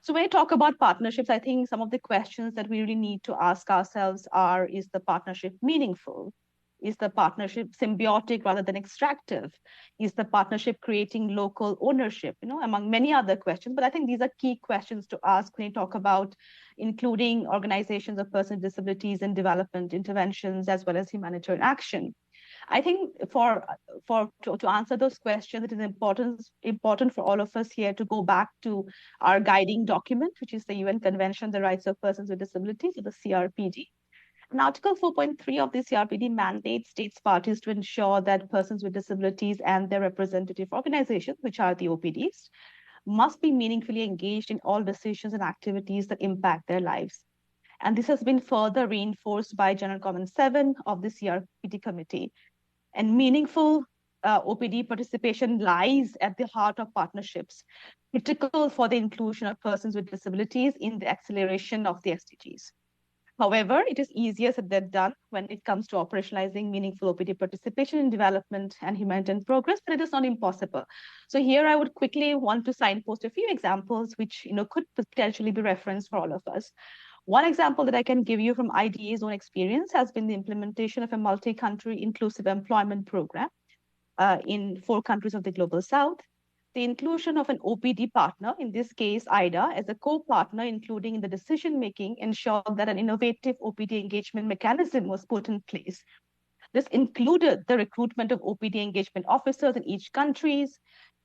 So when you talk about partnerships, I think some of the questions that we really need to ask ourselves are, is the partnership meaningful? Is the partnership symbiotic rather than extractive? Is the partnership creating local ownership? Among many other questions, but I think these are key questions to ask when you talk about including organizations of persons with disabilities in development interventions as well as humanitarian action. I think to answer those questions, it is important for all of us here to go back to our guiding document, which is the UN Convention on the Rights of Persons with Disabilities, or the CRPD. And Article 4.3 of the CRPD mandates states parties to ensure that persons with disabilities and their representative organizations, which are the OPDs, must be meaningfully engaged in all decisions and activities that impact their lives. And this has been further reinforced by General Comment 7 of the CRPD committee. And meaningful OPD participation lies at the heart of partnerships, critical for the inclusion of persons with disabilities in the acceleration of the SDGs. However, it is easier said than done when it comes to operationalizing meaningful OPD participation in development and humanitarian progress, but it is not impossible. So here I would quickly want to signpost a few examples which could potentially be referenced for all of us. One example that I can give you from IDA's own experience has been the implementation of a multi-country inclusive employment program in 4 countries of the Global South. The inclusion of an OPD partner, in this case, IDA, as a co-partner, including in the decision-making, ensured that an innovative OPD engagement mechanism was put in place. This included the recruitment of OPD engagement officers in each country,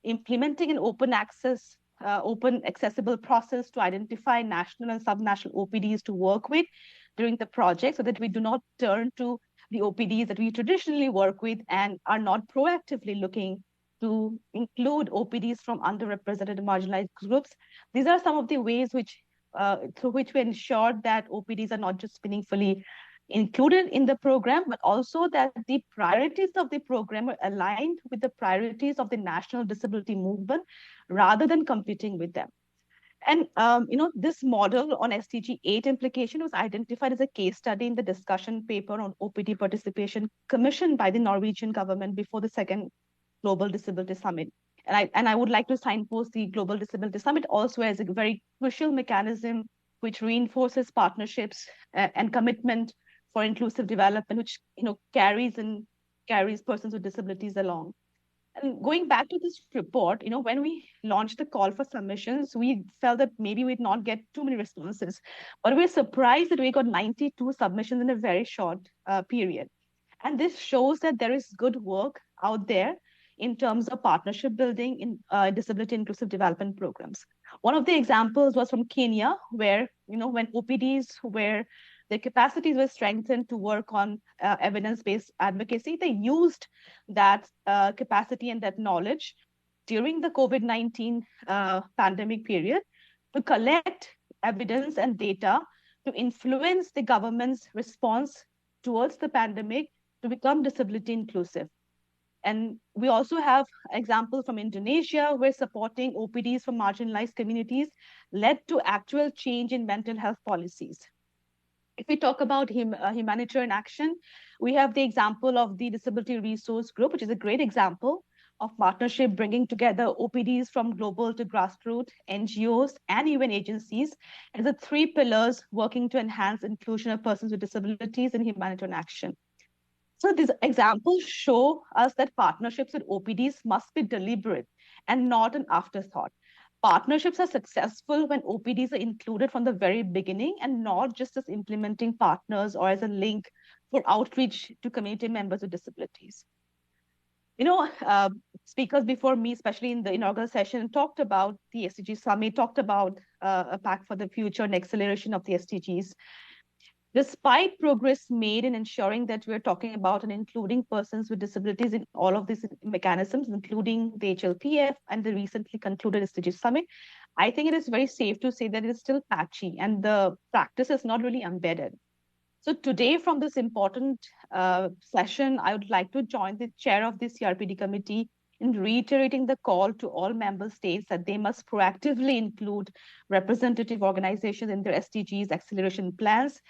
implementing an open accessible process to identify national and subnational OPDs to work with during the project, so that we do not turn to the OPDs that we traditionally work with and are not proactively looking to include OPDs from underrepresented and marginalized groups. These are some of the ways through which we ensure that OPDs are not just meaningfully included in the program, but also that the priorities of the program are aligned with the priorities of the national disability movement rather than competing with them. And this model on SDG 8 implication was identified as a case study in the discussion paper on OPD participation commissioned by the Norwegian government before the second Global Disability Summit. And I would like to signpost the Global Disability Summit also as a very crucial mechanism which reinforces partnerships and commitment for inclusive development, which carries persons with disabilities along. And going back to this report, when we launched the call for submissions, we felt that maybe we'd not get too many responses, but we're surprised that we got 92 submissions in a very short period. And this shows that there is good work out there in terms of partnership building in disability inclusive development programs. One of the examples was from Kenya, where, when OPDs were their capacities were strengthened to work on evidence-based advocacy, they used that capacity and that knowledge during the COVID-19 pandemic period to collect evidence and data to influence the government's response towards the pandemic to become disability inclusive. And we also have examples from Indonesia where supporting OPDs from marginalized communities led to actual change in mental health policies. If we talk about humanitarian action, we have the example of the Disability Resource Group, which is a great example of partnership bringing together OPDs from global to grassroots, NGOs, and UN agencies as the three pillars working to enhance inclusion of persons with disabilities in humanitarian action. So these examples show us that partnerships with OPDs must be deliberate and not an afterthought. Partnerships are successful when OPDs are included from the very beginning and not just as implementing partners or as a link for outreach to community members with disabilities. Speakers before me, especially in the inaugural session, talked about the SDG Summit, talked about a pact for the future and acceleration of the SDGs. Despite progress made in ensuring that we're talking about and including persons with disabilities in all of these mechanisms, including the HLPF and the recently concluded SDG Summit, I think it is very safe to say that it is still patchy and the practice is not really embedded. So today, from this important session, I would like to join the chair of the CRPD committee in reiterating the call to all member states that they must proactively include representative organizations in their SDGs acceleration plans,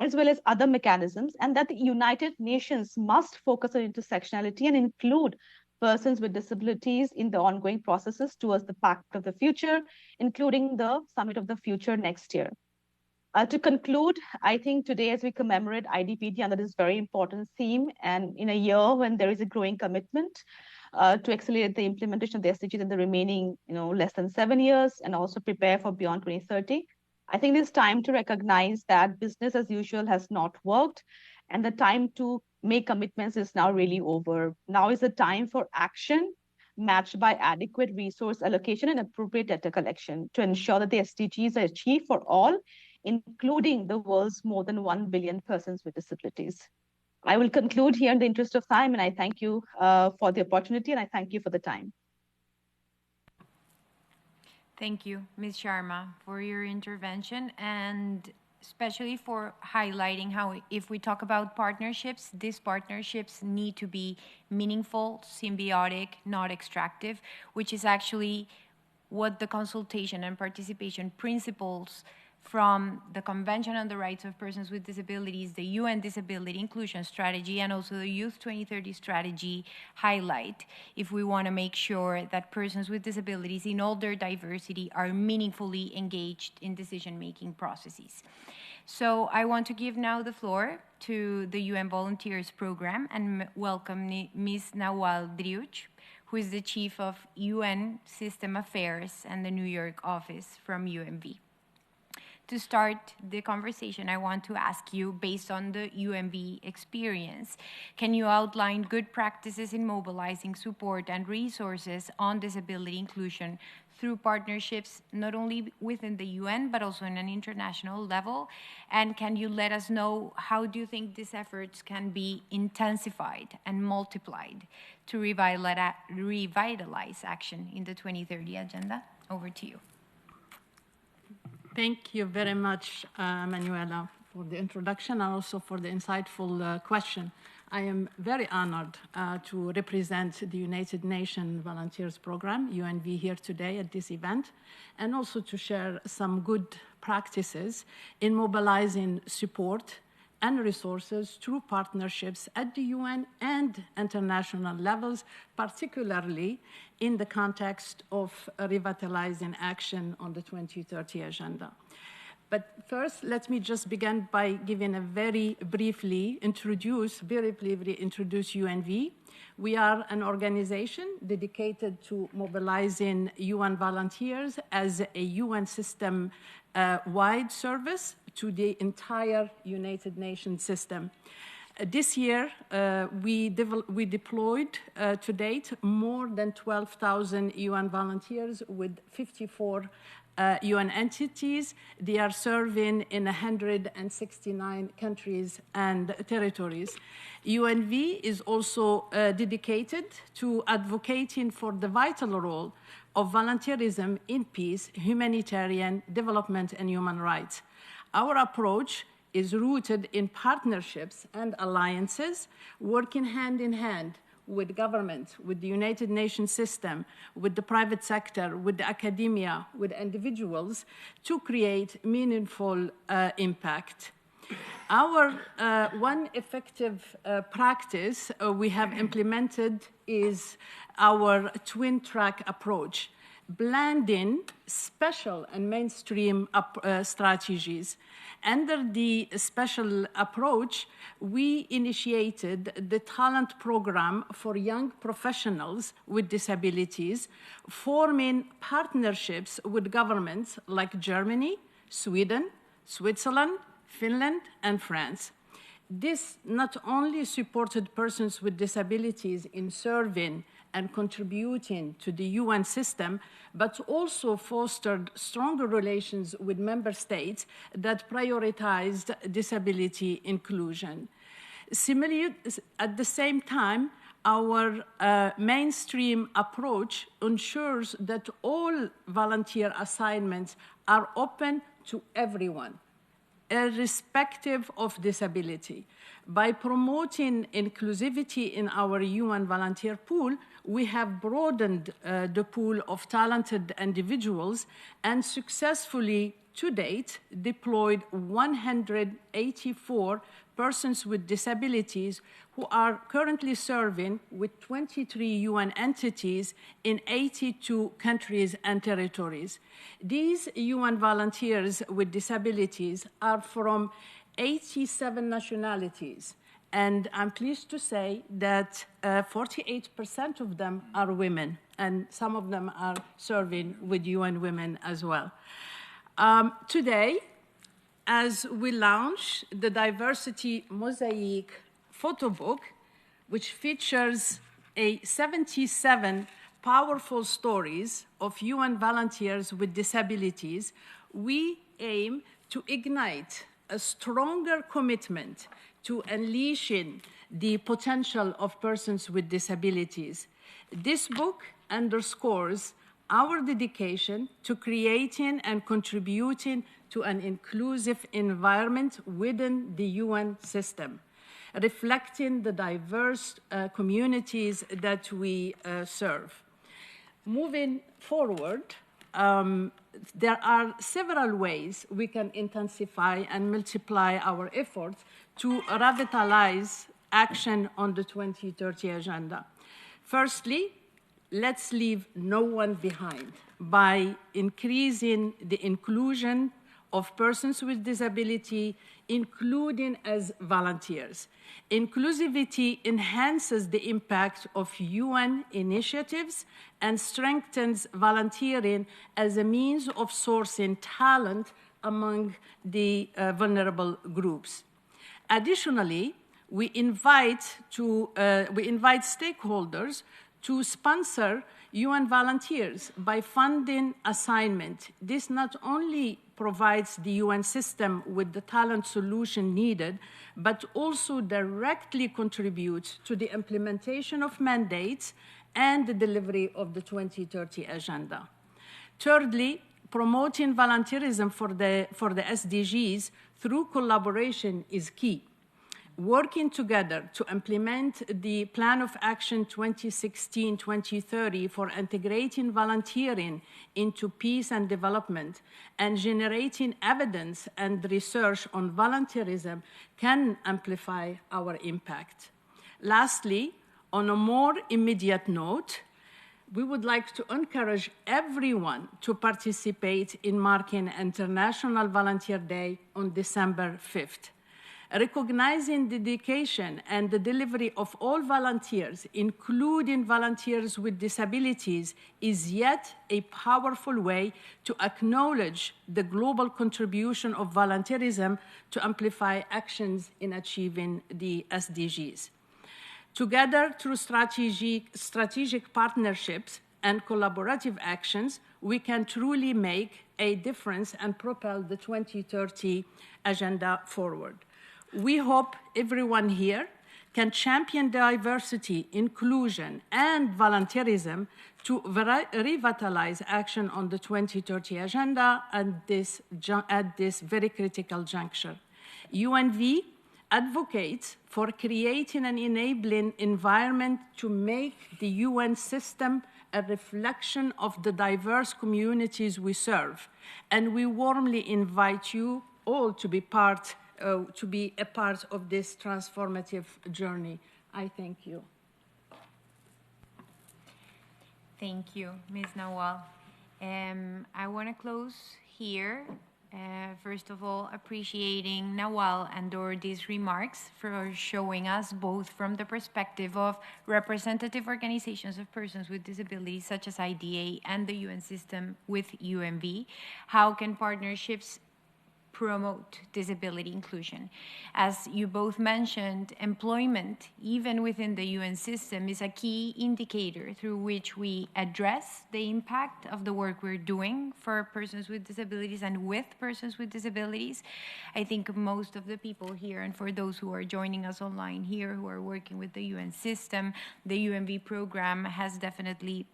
as well as other mechanisms, and that the United Nations must focus on intersectionality and include persons with disabilities in the ongoing processes towards the Pact of the Future, including the Summit of the Future next year. To conclude, I think today as we commemorate IDPD under this very important theme, and in a year when there is a growing commitment to accelerate the implementation of the SDGs in the remaining less than 7 years, and also prepare for beyond 2030, I think it's time to recognize that business as usual has not worked, and the time to make commitments is now really over. Now is the time for action matched by adequate resource allocation and appropriate data collection to ensure that the SDGs are achieved for all, including the world's more than 1 billion persons with disabilities. I will conclude here in the interest of time, and I thank you for the opportunity, and I thank you for the time. Thank you, Ms. Sharma, for your intervention, and especially for highlighting how if we talk about partnerships, these partnerships need to be meaningful, symbiotic, not extractive, which is actually what the consultation and participation principles from the Convention on the Rights of Persons with Disabilities, the UN Disability Inclusion Strategy, and also the Youth 2030 Strategy highlight if we want to make sure that persons with disabilities in all their diversity are meaningfully engaged in decision-making processes. So I want to give now the floor to the UN Volunteers Program and welcome Ms. Nawal Driouch, who is the Chief of UN System Affairs and the New York office from UMV. To start the conversation, I want to ask you, based on the UMV experience, can you outline good practices in mobilizing support and resources on disability inclusion through partnerships, not only within the UN, but also on an international level? And can you let us know how do you think these efforts can be intensified and multiplied to revitalize action in the 2030 Agenda? Over to you. Thank you very much, Manuela, for the introduction and also for the insightful question. I am very honored to represent the United Nations Volunteers Program, UNV, here today at this event, and also to share some good practices in mobilizing support and resources through partnerships at the UN and international levels, particularly in the context of revitalizing action on the 2030 agenda. But first, let me just begin by giving a very briefly introduce UNV. We are an organization dedicated to mobilizing UN volunteers as a UN system-wide service to the entire United Nations system. This year, we deployed to date more than 12,000 UN volunteers with 54 UN entities. They are serving in 169 countries and territories. UNV is also dedicated to advocating for the vital role of volunteerism in peace, humanitarian development, and human rights. Our approach is rooted in partnerships and alliances, working hand in hand with government, with the United Nations system, with the private sector, with the academia, with individuals to create meaningful impact. Our one effective practice we have implemented is our twin track approach, blending special and mainstream strategies. Under the special approach, we initiated the talent program for young professionals with disabilities, forming partnerships with governments like Germany, Sweden, Switzerland, Finland, and France. This not only supported persons with disabilities in serving and contributing to the UN system, but also fostered stronger relations with member states that prioritized disability inclusion. Similarly, at the same time, our mainstream approach ensures that all volunteer assignments are open to everyone, irrespective of disability. By promoting inclusivity in our UN volunteer pool, we have broadened the pool of talented individuals and successfully, to date, deployed 184 persons with disabilities who are currently serving with 23 UN entities in 82 countries and territories. These UN volunteers with disabilities are from 87 nationalities, and I'm pleased to say that 48% of them are women, and some of them are serving with UN Women as well. Today, as we launch the Diversity Mosaic photo book, which features 77 powerful stories of UN volunteers with disabilities, we aim to ignite a stronger commitment to unleashing the potential of persons with disabilities. This book underscores our dedication to creating and contributing to an inclusive environment within the UN system, reflecting the diverse communities that we serve. Moving forward, there are several ways we can intensify and multiply our efforts to revitalize action on the 2030 agenda. Firstly, let's leave no one behind by increasing the inclusion of persons with disability, including as volunteers. Inclusivity enhances the impact of UN initiatives and strengthens volunteering as a means of sourcing talent among the vulnerable groups. Additionally, we invite stakeholders to sponsor UN volunteers by funding assignment. This not only provides the UN system with the talent solution needed, but also directly contributes to the implementation of mandates and the delivery of the 2030 agenda. Thirdly, promoting volunteerism for the SDGs through collaboration is key. working together to implement the Plan of Action 2016-2030 for integrating volunteering into peace and development and generating evidence and research on volunteerism can amplify our impact. Lastly, on a more immediate note, we would like to encourage everyone to participate in marking International Volunteer Day on December 5th. Recognizing the dedication and the delivery of all volunteers, including volunteers with disabilities, is yet a powerful way to acknowledge the global contribution of volunteerism to amplify actions in achieving the SDGs. Together, through strategic partnerships and collaborative actions, we can truly make a difference and propel the 2030 agenda forward. We hope everyone here can champion diversity, inclusion, and volunteerism to revitalize action on the 2030 agenda at this very critical juncture. UNV advocates for creating an enabling environment to make the UN system a reflection of the diverse communities we serve, and we warmly invite you all to be a part of this transformative journey. I thank you. Thank you, Ms. Nawal. I want to close here. First of all, appreciating Nawal and Dorothy's remarks for showing us, both from the perspective of representative organizations of persons with disabilities such as IDA and the UN system with UNV, how can partnerships promote disability inclusion. As you both mentioned, employment, even within the UN system, is a key indicator through which we address the impact of the work we're doing for persons with disabilities and with persons with disabilities. I think most of the people here, and for those who are joining us online here who are working with the UN system, the UNV program has definitely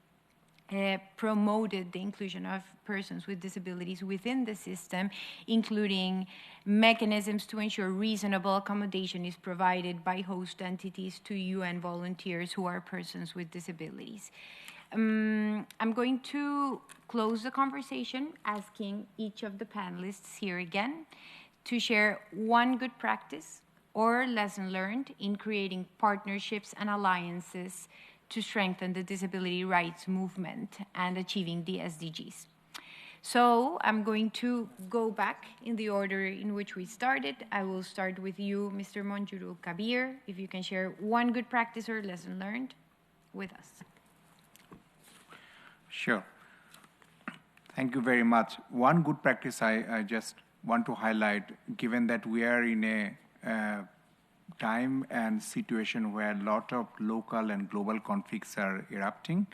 promoted the inclusion of persons with disabilities within the system, including mechanisms to ensure reasonable accommodation is provided by host entities to UN volunteers who are persons with disabilities. I'm going to close the conversation asking each of the panelists here again to share one good practice or lesson learned in creating partnerships and alliances to strengthen the disability rights movement and achieving the SDGs. So I'm going to go back in the order in which we started. I will start with you, Mr. Monjuru Kabir, if you can share one good practice or lesson learned with us. Sure. Thank you very much. One good practice I just want to highlight, given that we are in a time and situation where a lot of local and global conflicts are erupting,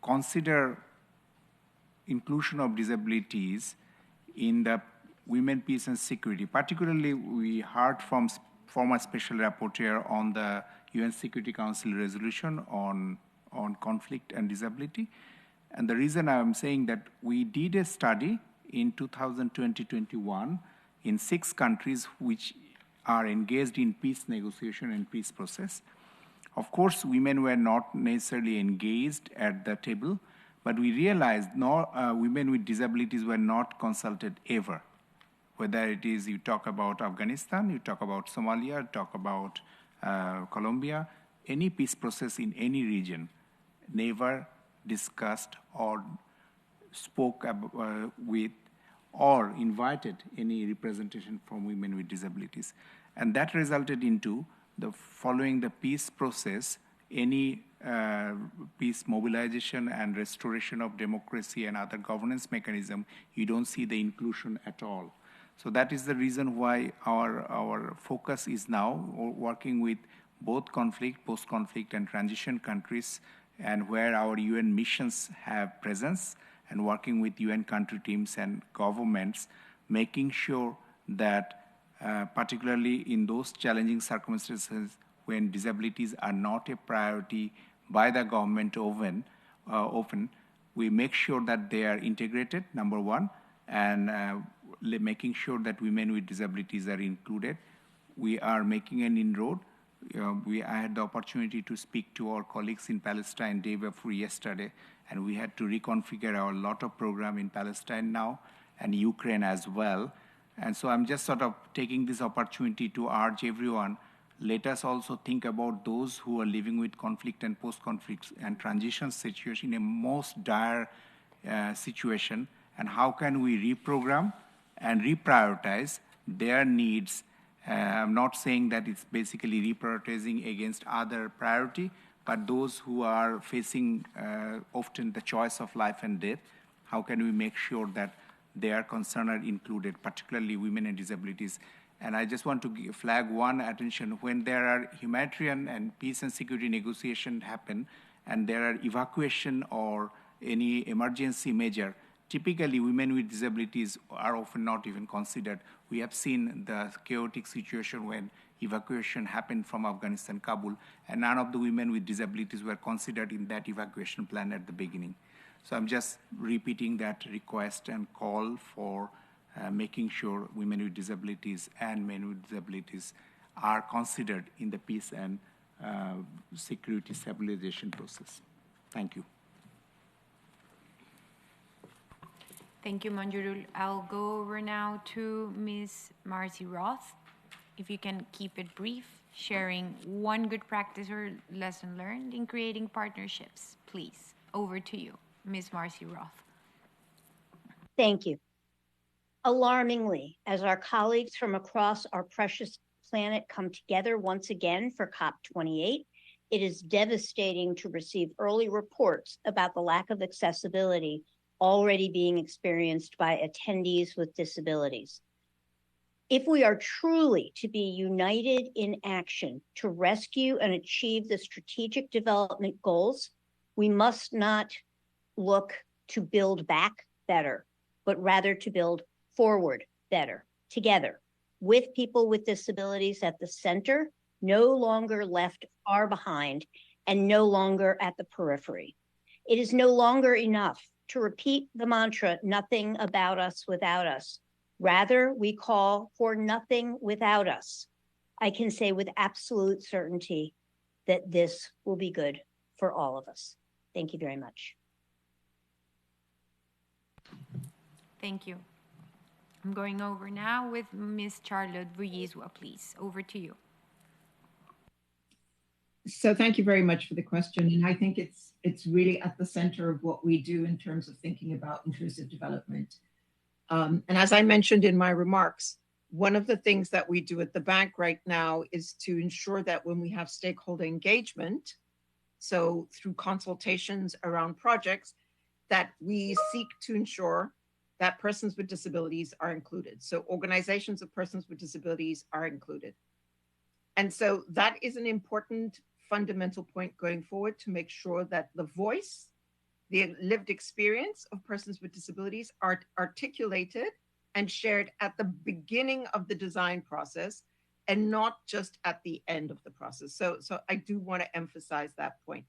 consider inclusion of disabilities in the women, peace and security. Particularly, we heard from former special rapporteur on the UN Security Council resolution on conflict and disability. And the reason I'm saying that we did a study in 2020-21 in 6 countries which are engaged in peace negotiation and peace process. Of course, women were not necessarily engaged at the table, but we realized women with disabilities were not consulted ever. Whether it is you talk about Afghanistan, you talk about Somalia, you talk about Colombia, any peace process in any region never discussed or spoke with or invited any representation from women with disabilities. And that resulted into following the peace process, any peace mobilization and restoration of democracy and other governance mechanism, you don't see the inclusion at all. So that is the reason why our focus is now working with both conflict, post-conflict and transition countries, and where our UN missions have presence, and working with UN country teams and governments, making sure that particularly in those challenging circumstances when disabilities are not a priority by the government often, we make sure that they are integrated, number one, and making sure that women with disabilities are included. we are making an inroad. I had the opportunity to speak to our colleagues in Palestine day before yesterday, and we had to reconfigure our lot of program in Palestine now and Ukraine as well. And so I'm just sort of taking this opportunity to urge everyone, let us also think about those who are living with conflict and post-conflict and transition situation in a most dire situation, and how can we reprogram and reprioritize their needs. I'm not saying that it's basically reprioritizing against other priority, but those who are facing often the choice of life and death, how can we make sure that their concerns are included, particularly women and disabilities. And I just want to flag one attention. When there are humanitarian and peace and security negotiations happen, and there are evacuation or any emergency measure, typically women with disabilities are often not even considered. We have seen the chaotic situation when evacuation happened from Afghanistan, Kabul, and none of the women with disabilities were considered in that evacuation plan at the beginning. So I'm just repeating that request and call for making sure women with disabilities and men with disabilities are considered in the peace and security stabilization process. Thank you. Thank you, Manjurul. I'll go over now to Ms. Marcy Roth. If you can keep it brief, sharing one good practice or lesson learned in creating partnerships, please. Over to you, Ms. Marcy Roth. Thank you. Alarmingly, as our colleagues from across our precious planet come together once again for COP28, it is devastating to receive early reports about the lack of accessibility already being experienced by attendees with disabilities. If we are truly to be united in action to rescue and achieve the strategic development goals, we must not look to build back better, but rather to build forward better, together, with people with disabilities at the center, no longer left far behind, and no longer at the periphery. It is no longer enough to repeat the mantra, nothing about us without us. Rather, we call for nothing without us. I can say with absolute certainty that this will be good for all of us. Thank you very much. Thank you. I'm going over now with Ms. Charlotte Vuyizwa, please. Over to you. So thank you very much for the question. And I think it's really at the center of what we do in terms of thinking about inclusive development. And as I mentioned in my remarks, one of the things that we do at the bank right now is to ensure that when we have stakeholder engagement, so through consultations around projects, that we seek to ensure that persons with disabilities are included. So organizations of persons with disabilities are included. And so that is an important fundamental point going forward, to make sure that the voice, the lived experience of persons with disabilities are articulated and shared at the beginning of the design process and not just at the end of the process. So I do want to emphasize that point.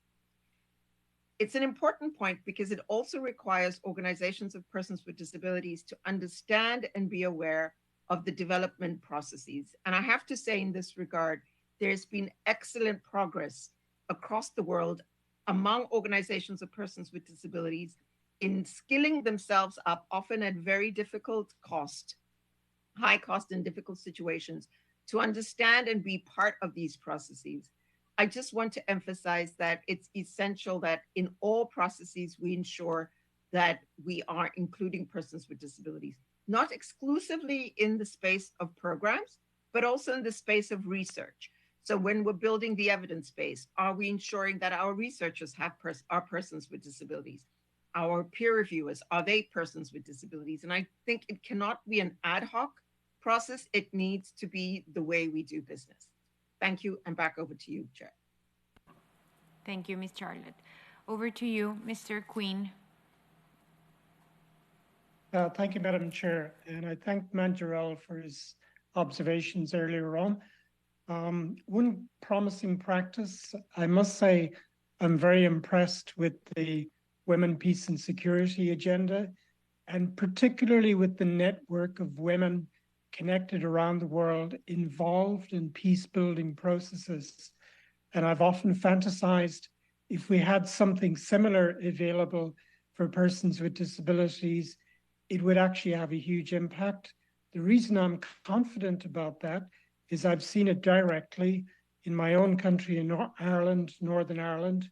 It's an important point because it also requires organizations of persons with disabilities to understand and be aware of the development processes. And I have to say in this regard, there's been excellent progress across the world among organizations of persons with disabilities in skilling themselves up, often at very difficult cost, high cost and difficult situations, to understand and be part of these processes. I just want to emphasize that it's essential that in all processes, we ensure that we are including persons with disabilities, not exclusively in the space of programs, but also in the space of research. So when we're building the evidence base, are we ensuring that our researchers are persons with disabilities? Our peer reviewers, are they persons with disabilities? And I think it cannot be an ad hoc process. It needs to be the way we do business. Thank you, and back over to you, Chair. Thank you, Ms. Charlotte. Over to you, Mr. Queen. Thank you, Madam Chair, and I thank Manjurul for his observations earlier on. One promising practice, I must say, I'm very impressed with the Women, Peace and Security agenda, and particularly with the network of women connected around the world, involved in peace-building processes. And I've often fantasized if we had something similar available for persons with disabilities, it would actually have a huge impact. The reason I'm confident about that is I've seen it directly in my own country in Ireland, Northern Ireland,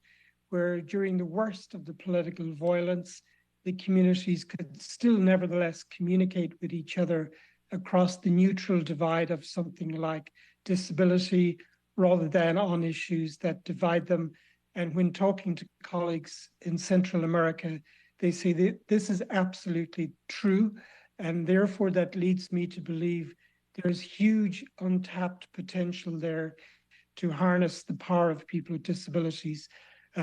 where during the worst of the political violence, the communities could still nevertheless communicate with each other across the neutral divide of something like disability rather than on issues that divide them. And when talking to colleagues in Central America, they say that this is absolutely true. And therefore, that leads me to believe there's huge untapped potential there to harness the power of people with disabilities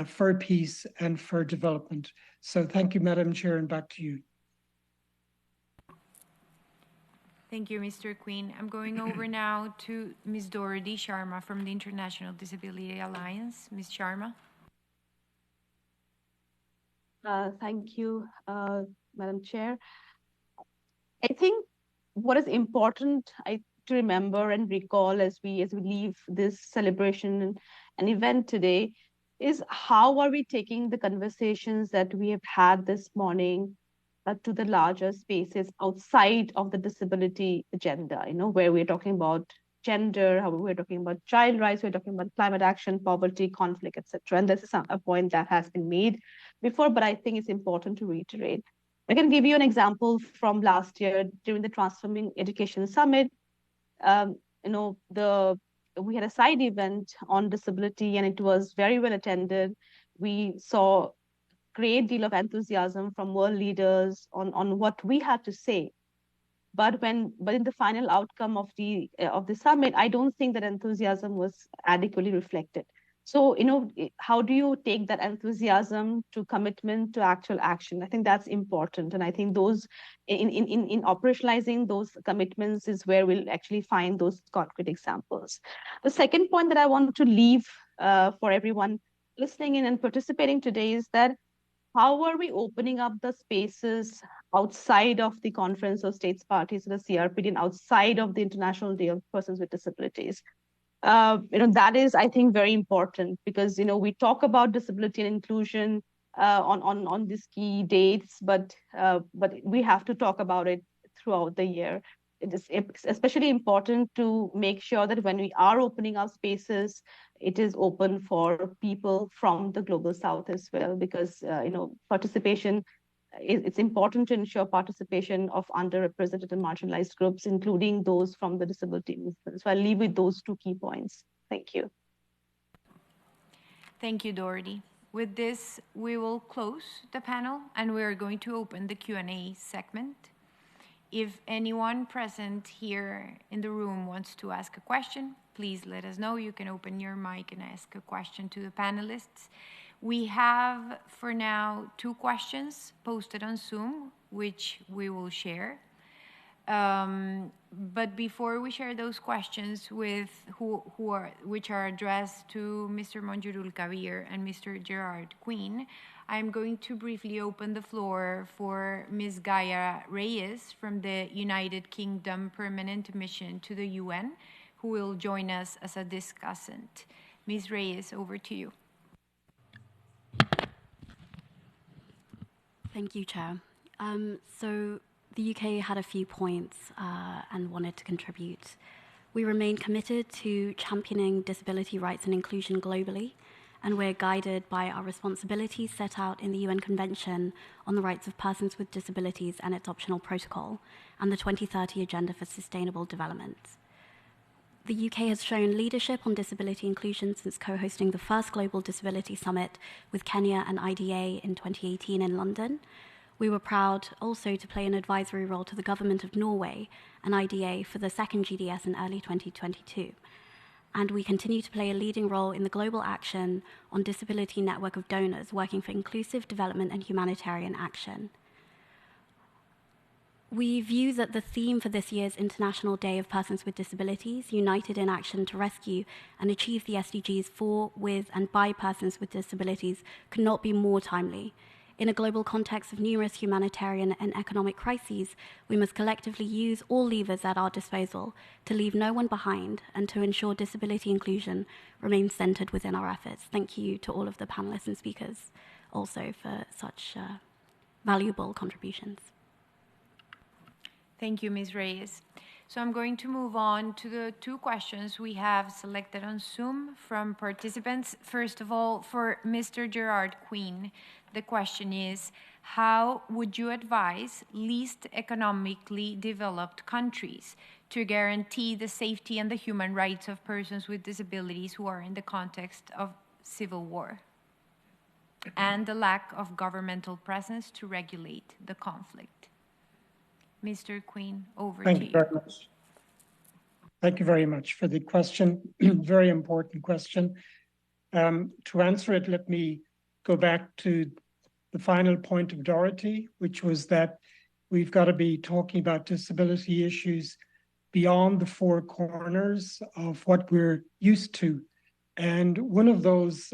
for peace and for development. So thank you, Madam Chair, and back to you. Thank you, Mr. Queen. I'm going over now to Ms. Dorothy Sharma from the International Disability Alliance. Ms. Sharma. Thank you, Madam Chair. I think what is important to remember and recall as we leave this celebration and event today is how are we taking the conversations that we have had this morning to the larger spaces outside of the disability agenda, where we're talking about gender, how we're talking about child rights, we're talking about climate action, poverty, conflict, etc. And this is a point that has been made before, but I think it's important to reiterate. I can give you an example from last year during the Transforming Education Summit. We had a side event on disability and it was very well attended. We saw great deal of enthusiasm from world leaders on what we had to say. But in the final outcome of the summit, I don't think that enthusiasm was adequately reflected. So, how do you take that enthusiasm to commitment to actual action? I think that's important. And I think those in operationalizing those commitments is where we'll actually find those concrete examples. The second point that I want to leave for everyone listening in and participating today is that how are we opening up the spaces outside of the Conference of States Parties, the CRPD, and outside of the International Day of Persons with Disabilities? That is, I think, very important because, we talk about disability and inclusion on these key dates, but we have to talk about it throughout the year. It is especially important to make sure that when we are opening our spaces, it is open for people from the Global South as well, because, participation, it's important to ensure participation of underrepresented and marginalized groups, including those from the disability movement. So I'll leave with those two key points. Thank you. Thank you, Dorothy. With this, we will close the panel and we're going to open the Q&A segment. If anyone present here in the room wants to ask a question, please let us know. You can open your mic and ask a question to the panelists. We have, for now, 2 questions posted on Zoom, which we will share. But before we share those questions which are addressed to Mr. Monjurul Kabir and Mr. Gerard Queen, I'm going to briefly open the floor for Ms. Gaia Reyes from the United Kingdom Permanent Mission to the UN, who will join us as a discussant. Ms. Reyes, over to you. Thank you, Chair. So the UK had a few points and wanted to contribute. We remain committed to championing disability rights and inclusion globally, and we're guided by our responsibilities set out in the UN Convention on the Rights of Persons with Disabilities and its optional protocol, and the 2030 Agenda for Sustainable Development. The UK has shown leadership on disability inclusion since co-hosting the first Global Disability Summit with Kenya and IDA in 2018 in London. We were proud also to play an advisory role to the Government of Norway and IDA for the second GDS in early 2022. And we continue to play a leading role in the global action on disability network of donors working for inclusive development and humanitarian action. We view that the theme for this year's International Day of Persons with Disabilities, United in Action to Rescue and Achieve the SDGs for, with and by persons with disabilities, could not be more timely. In a global context of numerous humanitarian and economic crises, we must collectively use all levers at our disposal to leave no one behind and to ensure disability inclusion remains centered within our efforts. Thank you to all of the panelists and speakers also for such valuable contributions. Thank you, Ms. Reyes. So I'm going to move on to the two questions we have selected on Zoom from participants. First of all, for Mr. Gerard Queen, the question is, how would you advise least economically developed countries to guarantee the safety and the human rights of persons with disabilities who are in the context of civil war and the lack of governmental presence to regulate the conflict? Mr. Queen, over to you. Thank you very much. Thank you very much for the question. Very important question. To answer it, let me go back to the final point of Dorothy, which was that we've got to be talking about disability issues beyond the four corners of what we're used to. And one of those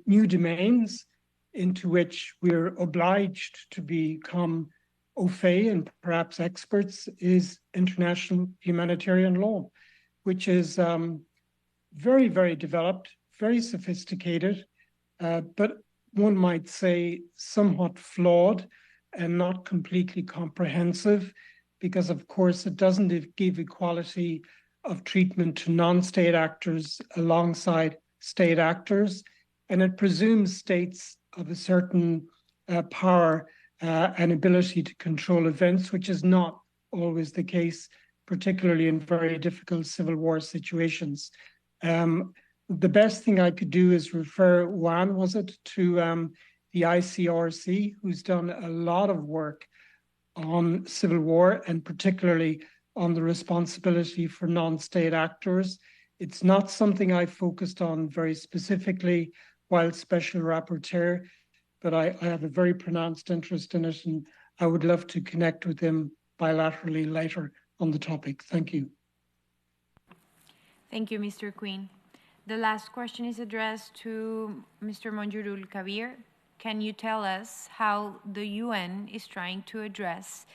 new domains into which we're obliged to become au fait and perhaps experts is international humanitarian law, which is very, very developed, very sophisticated, but one might say somewhat flawed and not completely comprehensive, because of course it doesn't give equality of treatment to non-state actors alongside state actors, and it presumes states of a certain power and ability to control events, which is not always the case, particularly in very difficult civil war situations. The best thing I could do is refer Juan, was it, to the ICRC, who's done a lot of work on civil war and particularly on the responsibility for non-state actors. It's not something I focused on very specifically while special rapporteur, but I have a very pronounced interest in it, and I would love to connect with him bilaterally later on the topic. Thank you. Thank you, Mr. Queen. The last question is addressed to Mr. Monjurul Kabir. Can you tell us how the UN is trying to address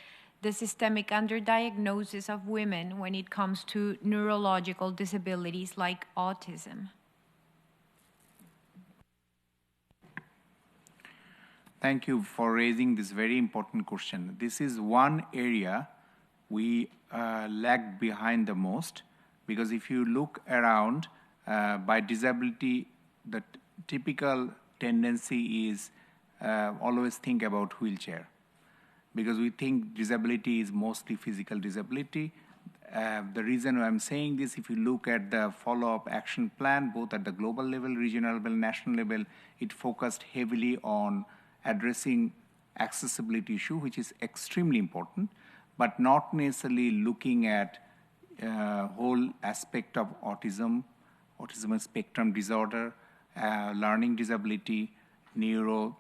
the systemic underdiagnosis of women when it comes to neurological disabilities like autism? Thank you for raising this very important question. This is one area we lag behind the most, because if you look around, by disability, the typical tendency is always think about wheelchair, because we think disability is mostly physical disability. The reason I'm saying this, if you look at the follow-up action plan, both at the global level, regional level, national level, it focused heavily on addressing accessibility issue, which is extremely important, but not necessarily looking at whole aspect of autism spectrum disorder, learning disability, neuro,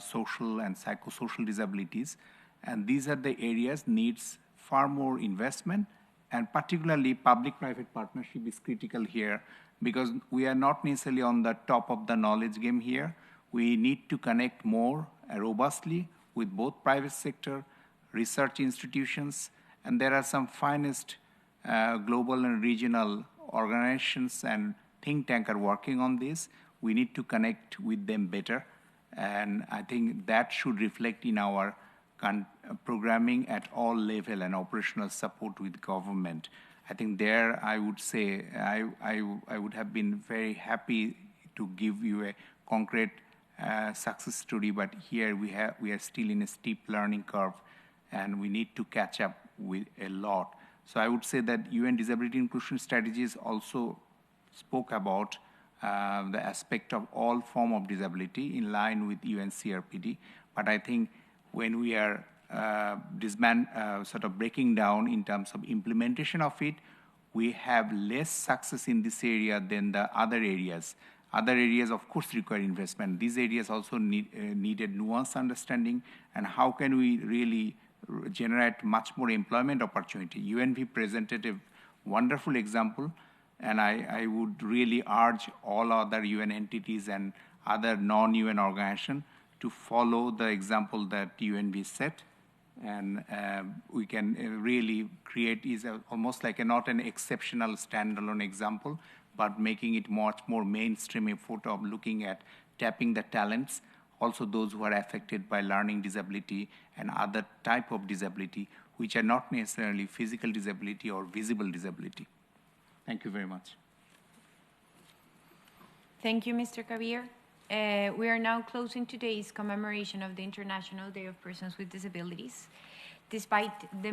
social and psychosocial disabilities. And these are the areas needs far more investment, and particularly public-private partnership is critical here, because we are not necessarily on the top of the knowledge game here. We need to connect more robustly with both private sector, research institutions, and there are some finest global and regional organizations and think tanks are working on this. We need to connect with them better, and I think that should reflect in our programming at all level and operational support with government. I think there I would say I would have been very happy to give you a concrete success story, but here we are still in a steep learning curve, and we need to catch up with a lot. So I would say that UN Disability Inclusion Strategies also spoke about the aspect of all form of disability in line with UN CRPD. But I think when we are sort of breaking down in terms of implementation of it, we have less success in this area than the other areas. Other areas, of course, require investment. These areas also needed nuanced understanding, and how can we really generate much more employment opportunity. UNV presented a wonderful example, and I would really urge all other UN entities and other non-UN organizations to follow the example that UNV set. And we can really create almost like not an exceptional standalone example, but making it much more mainstream effort of looking at tapping the talents, also those who are affected by learning disability and other type of disability, which are not necessarily physical disability or visible disability. Thank you very much. Thank you, Mr. Kabir. We are now closing today's commemoration of the International Day of Persons with Disabilities. Despite the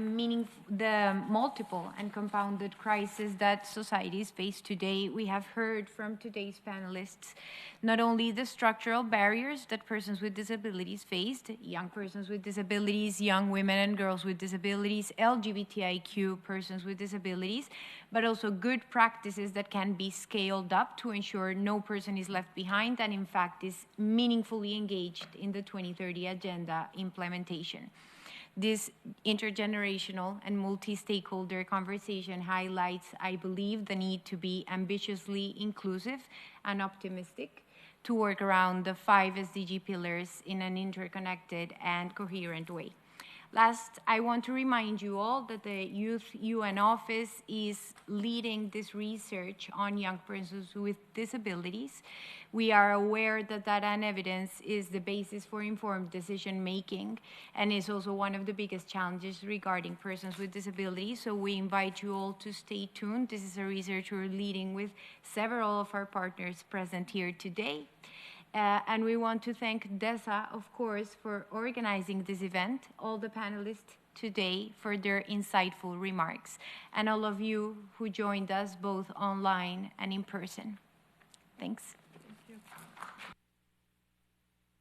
multiple and compounded crises that societies face today, we have heard from today's panelists not only the structural barriers that persons with disabilities faced, young persons with disabilities, young women and girls with disabilities, LGBTIQ persons with disabilities, but also good practices that can be scaled up to ensure no person is left behind and in fact is meaningfully engaged in the 2030 Agenda implementation. This intergenerational and multi-stakeholder conversation highlights, I believe, the need to be ambitiously inclusive and optimistic to work around the 5 SDG pillars in an interconnected and coherent way. Last, I want to remind you all that the Youth UN Office is leading this research on young persons with disabilities. We are aware that data and evidence is the basis for informed decision-making and is also one of the biggest challenges regarding persons with disabilities. So we invite you all to stay tuned. This is a research we're leading with several of our partners present here today. And we want to thank DESA, of course, for organizing this event, all the panelists today for their insightful remarks, and all of you who joined us both online and in person. Thanks.